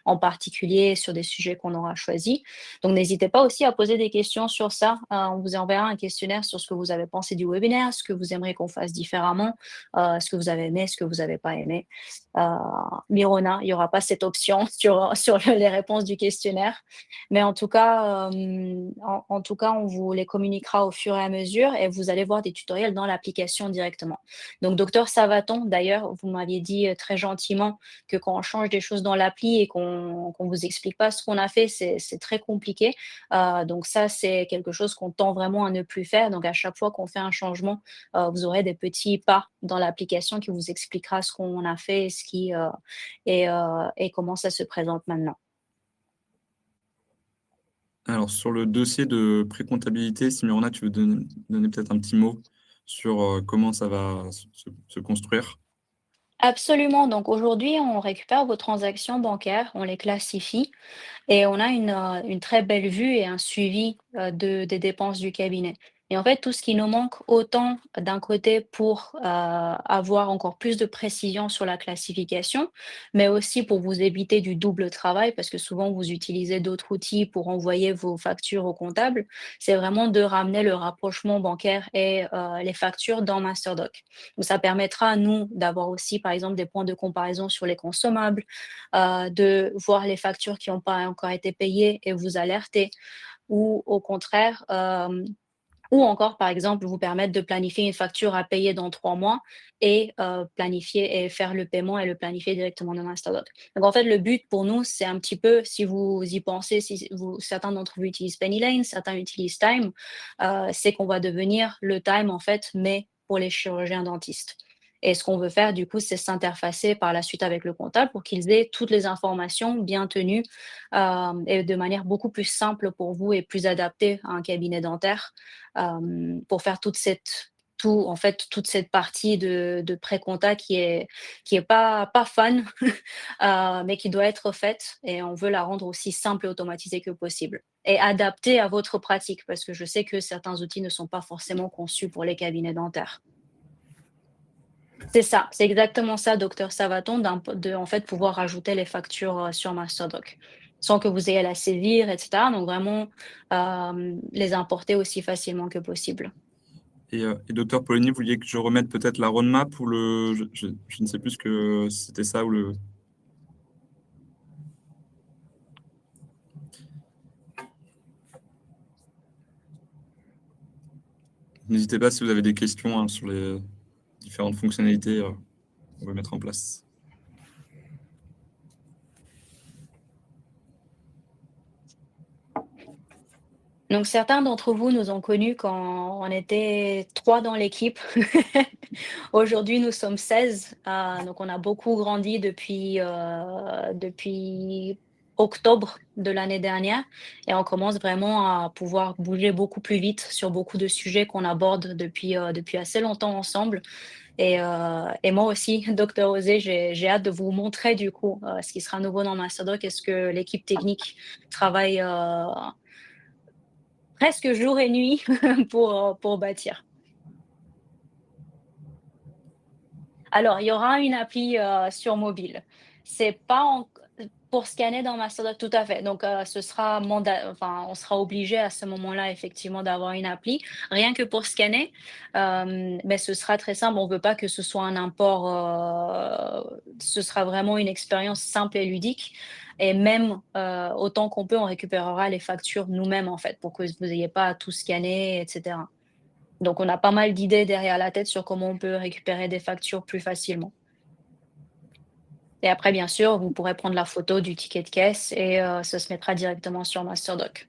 en particulier sur des sujets qu'on aura choisis. Donc n'hésitez pas aussi à poser des questions sur ça. On vous enverra un questionnaire sur ce que vous avez pensé du webinaire, ce que vous aimeriez qu'on fasse différemment, ce que vous avez aimé, ce que vous n'avez pas aimé. Mirona, il n'y aura pas cette option sur les réponses du questionnaire. Mais en tout cas, on vous les communiquera au fur et à mesure et vous allez voir des tutoriels dans l'application directement. Donc, docteur Savaton, d'ailleurs, vous m'aviez dit très gentiment que quand on change des choses dans l'appli et qu'on ne vous explique pas ce qu'on a fait, c'est très compliqué. Donc ça, c'est quelque chose qu'on tend vraiment à ne plus faire. Donc, à chaque fois qu'on fait un changement, vous aurez des petits pas dans l'application qui vous expliquera ce qu'on a fait et comment ça se présente maintenant. Alors, sur le dossier de précomptabilité, si Mirona, tu veux donner peut-être un petit mot sur comment ça va se construire. Absolument. Donc aujourd'hui, on récupère vos transactions bancaires, on les classifie et on a une très belle vue et un suivi des dépenses du cabinet. Et en fait, tout ce qui nous manque, autant d'un côté pour avoir encore plus de précision sur la classification, mais aussi pour vous éviter du double travail, parce que souvent vous utilisez d'autres outils pour envoyer vos factures au comptable, c'est vraiment de ramener le rapprochement bancaire et les factures dans MasterDoc. Donc ça permettra à nous d'avoir aussi, par exemple, des points de comparaison sur les consommables, de voir les factures qui n'ont pas encore été payées et vous alerter, ou au contraire, ou encore, par exemple, vous permettre de planifier une facture à payer dans 3 mois et planifier et faire le paiement et le planifier directement dans Masterdoc. Donc en fait, le but pour nous, c'est un petit peu, si vous y pensez, certains d'entre vous utilisent Pennylane, certains utilisent Time, c'est qu'on va devenir le Time en fait, mais pour les chirurgiens dentistes. Et ce qu'on veut faire, du coup, c'est s'interfacer par la suite avec le comptable pour qu'ils aient toutes les informations bien tenues et de manière beaucoup plus simple pour vous et plus adaptée à un cabinet dentaire pour faire toute cette partie de pré-compta qui est pas fun, mais qui doit être faite et on veut la rendre aussi simple et automatisée que possible et adaptée à votre pratique parce que je sais que certains outils ne sont pas forcément conçus pour les cabinets dentaires. C'est ça, c'est exactement ça, docteur Savaton, de en fait pouvoir rajouter les factures sur Masterdoc sans que vous ayez à la saisir, etc. Donc vraiment les importer aussi facilement que possible. Et docteur Polony, vous vouliez que je remette peut-être la roadmap ou je ne sais plus ce que c'était ça ou le. N'hésitez pas si vous avez des questions sur les différentes fonctionnalités qu'on va mettre en place. Donc certains d'entre vous nous ont connus quand on était 3 dans l'équipe. Aujourd'hui, nous sommes 16, donc on a beaucoup grandi depuis octobre de l'année dernière et on commence vraiment à pouvoir bouger beaucoup plus vite sur beaucoup de sujets qu'on aborde depuis assez longtemps ensemble et moi aussi, docteur Osé, j'ai hâte de vous montrer du coup, ce qui sera nouveau dans Masterdoc et ce que l'équipe technique travaille, presque jour et nuit pour bâtir. Alors, il y aura une appli sur mobile. C'est pas pour scanner dans Masterdoc, tout à fait. Donc, ce sera enfin, on sera obligé à ce moment-là, effectivement, d'avoir une appli, rien que pour scanner. Mais ce sera très simple. On veut pas que ce soit un import. Ce sera vraiment une expérience simple et ludique. Et même autant qu'on peut, on récupérera les factures nous-mêmes, en fait, pour que vous n'ayez pas à tout scanner, etc. Donc, on a pas mal d'idées derrière la tête sur comment on peut récupérer des factures plus facilement. Et après, bien sûr, vous pourrez prendre la photo du ticket de caisse et ça se mettra directement sur Masterdoc.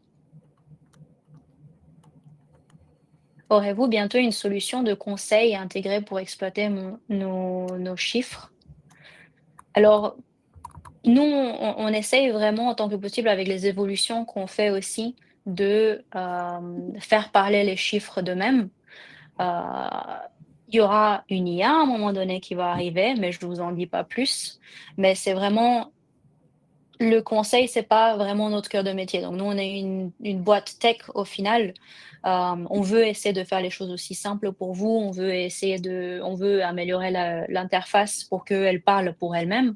Aurez-vous bientôt une solution de conseil intégrée pour exploiter nos chiffres? Alors, nous, on essaye vraiment autant que possible avec les évolutions qu'on fait aussi de faire parler les chiffres d'eux-mêmes. Euh, il y aura une IA à un moment donné qui va arriver, mais je ne vous en dis pas plus. Mais c'est vraiment le conseil, c'est pas vraiment notre cœur de métier. Donc nous, on est une boîte tech au final. On veut essayer de faire les choses aussi simples pour vous. On veut améliorer l'interface pour qu'elle parle pour elle-même.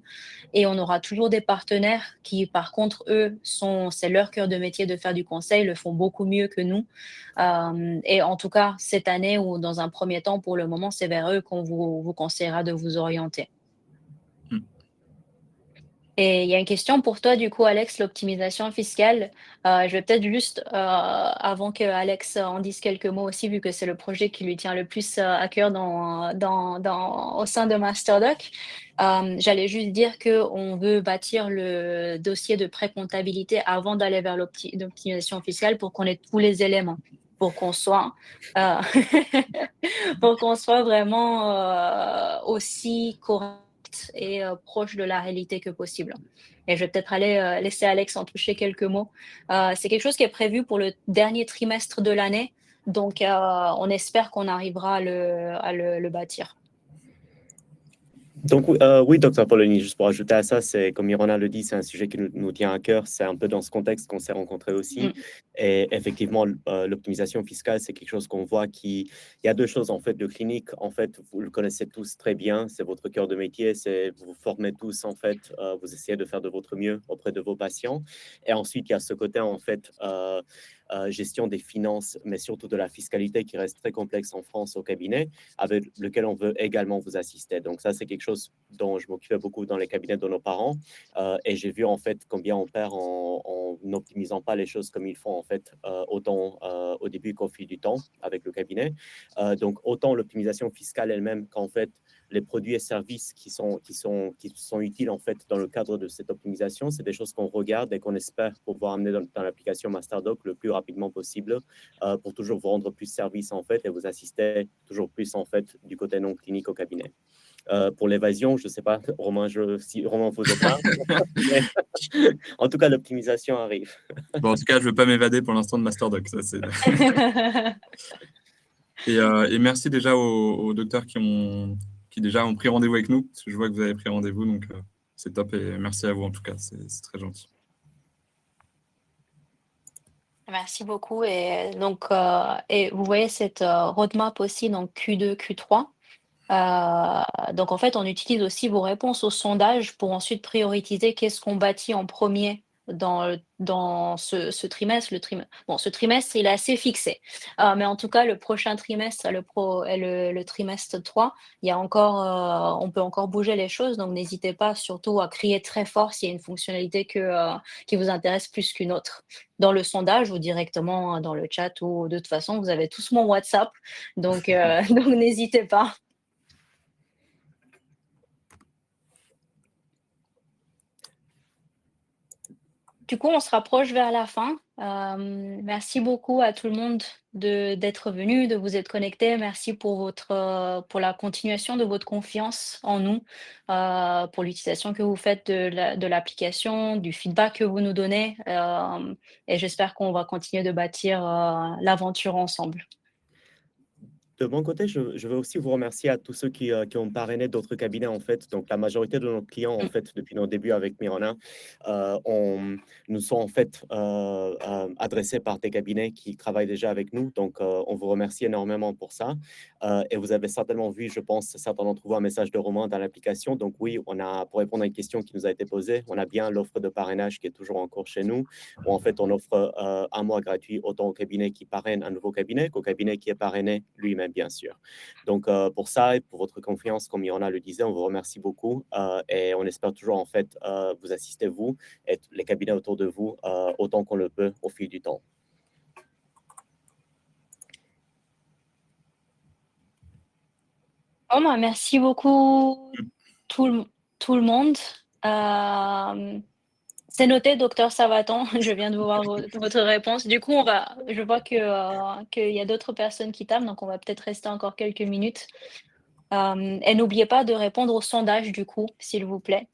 Et on aura toujours des partenaires qui, par contre, c'est leur cœur de métier de faire du conseil, le font beaucoup mieux que nous. Et en tout cas, cette année ou dans un premier temps, pour le moment, c'est vers eux qu'on vous conseillera de vous orienter. Mm. Et il y a une question pour toi, du coup, Alex, l'optimisation fiscale. Je vais peut-être juste, avant que Alex en dise quelques mots aussi, vu que c'est le projet qui lui tient le plus à cœur au sein de Masterdoc, j'allais juste dire qu'on veut bâtir le dossier de pré-comptabilité avant d'aller vers l'optimisation fiscale pour qu'on ait tous les éléments, pour qu'on soit, euh, pour qu'on soit vraiment aussi correct et proche de la réalité que possible. Et je vais peut-être aller laisser Alex en toucher quelques mots. C'est quelque chose qui est prévu pour le dernier trimestre de l'année, donc on espère qu'on arrivera à le bâtir. Donc, oui, docteur Polony, juste pour ajouter à ça, c'est comme Mirona le dit, c'est un sujet qui nous tient à cœur. C'est un peu dans ce contexte qu'on s'est rencontrés aussi. Mm. Et effectivement, l'optimisation fiscale, c'est quelque chose qu'on voit qui. Il y a deux choses, en fait, de clinique. En fait, vous le connaissez tous très bien. C'est votre cœur de métier. Vous vous formez tous, en fait. Vous essayez de faire de votre mieux auprès de vos patients. Et ensuite, il y a ce côté, en fait, gestion des finances, mais surtout de la fiscalité qui reste très complexe en France au cabinet, avec lequel on veut également vous assister. Donc ça, c'est quelque chose dont je m'occupais beaucoup dans les cabinets de nos parents. Et j'ai vu en fait combien on perd en n'optimisant pas les choses comme il faut en fait, autant au début qu'au fil du temps avec le cabinet. Donc autant l'optimisation fiscale elle-même qu'en fait les produits et services qui sont utiles en fait dans le cadre de cette optimisation, c'est des choses qu'on regarde et qu'on espère pouvoir amener dans l'application Masterdoc le plus rapidement possible pour toujours vous rendre plus service en fait et vous assister toujours plus en fait du côté non clinique au cabinet. Pour l'évasion, je ne sais pas, Romain, si Romain vous êtes là. En tout cas, l'optimisation arrive. Bon, en tout cas, je ne veux pas m'évader pour l'instant de Masterdoc. Ça, c'est... et merci déjà aux docteurs qui déjà ont pris rendez-vous avec nous, parce que je vois que vous avez pris rendez-vous, donc c'est top, et merci à vous en tout cas, c'est très gentil. Merci beaucoup. Et donc, et vous voyez cette roadmap aussi, donc Q2, Q3. Donc, en fait, on utilise aussi vos réponses au sondage pour ensuite prioriser qu'est-ce qu'on bâtit en premier dans ce trimestre. Bon, ce trimestre, il est assez fixé. Mais en tout cas, le prochain trimestre, le trimestre 3, on peut encore bouger les choses. Donc, n'hésitez pas surtout à crier très fort s'il y a une fonctionnalité qui vous intéresse plus qu'une autre. Dans le sondage ou directement dans le chat, ou de toute façon, vous avez tous mon WhatsApp. Donc, donc n'hésitez pas. Du coup, on se rapproche vers la fin. Merci beaucoup à tout le monde d'être venu, de vous être connecté. Merci pour la continuation de votre confiance en nous, pour l'utilisation que vous faites de l'application, du feedback que vous nous donnez. Et j'espère qu'on va continuer de bâtir l'aventure ensemble. De mon côté, je veux aussi vous remercier à tous ceux qui ont parrainé d'autres cabinets, en fait. Donc, la majorité de nos clients, en Mm. fait, depuis nos débuts avec Mirona, nous sont, en fait, adressés par des cabinets qui travaillent déjà avec nous. Donc, on vous remercie énormément pour ça. Et vous avez certainement vu, je pense, certains d'entre vous, un message de Romain dans l'application. Donc, oui, pour répondre à une question qui nous a été posée, on a bien l'offre de parrainage qui est toujours en cours chez nous, où, en fait, on offre un mois gratuit autant au cabinet qui parraine un nouveau cabinet qu'au cabinet qui est parrainé lui-même, bien sûr. Donc, pour ça et pour votre confiance, comme Mirona le disait, on vous remercie beaucoup et on espère toujours, en fait, vous assister, vous et les cabinets autour de vous, autant qu'on le peut au fil du temps. Bon, bah, merci beaucoup tout le monde. C'est noté, docteur Savatan. Je viens de voir votre réponse. Du coup, je vois qu'il y a d'autres personnes qui tapent, donc on va peut-être rester encore quelques minutes. Et n'oubliez pas de répondre au sondage, du coup, s'il vous plaît.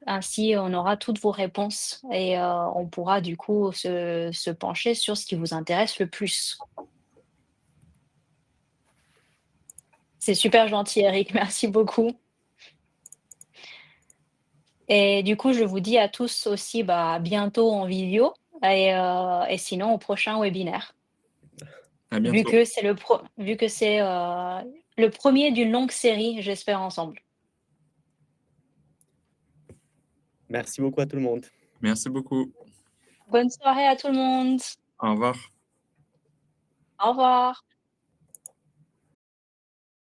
Ainsi, on aura toutes vos réponses et on pourra du coup se pencher sur ce qui vous intéresse le plus. C'est super gentil, Eric, merci beaucoup. Et du coup, je vous dis à tous aussi, bah, à bientôt en vidéo et sinon au prochain webinaire. À Vu bientôt. que c'est le premier d'une longue série, j'espère ensemble. Merci beaucoup à tout le monde. Merci beaucoup. Bonne soirée à tout le monde. Au revoir. Au revoir.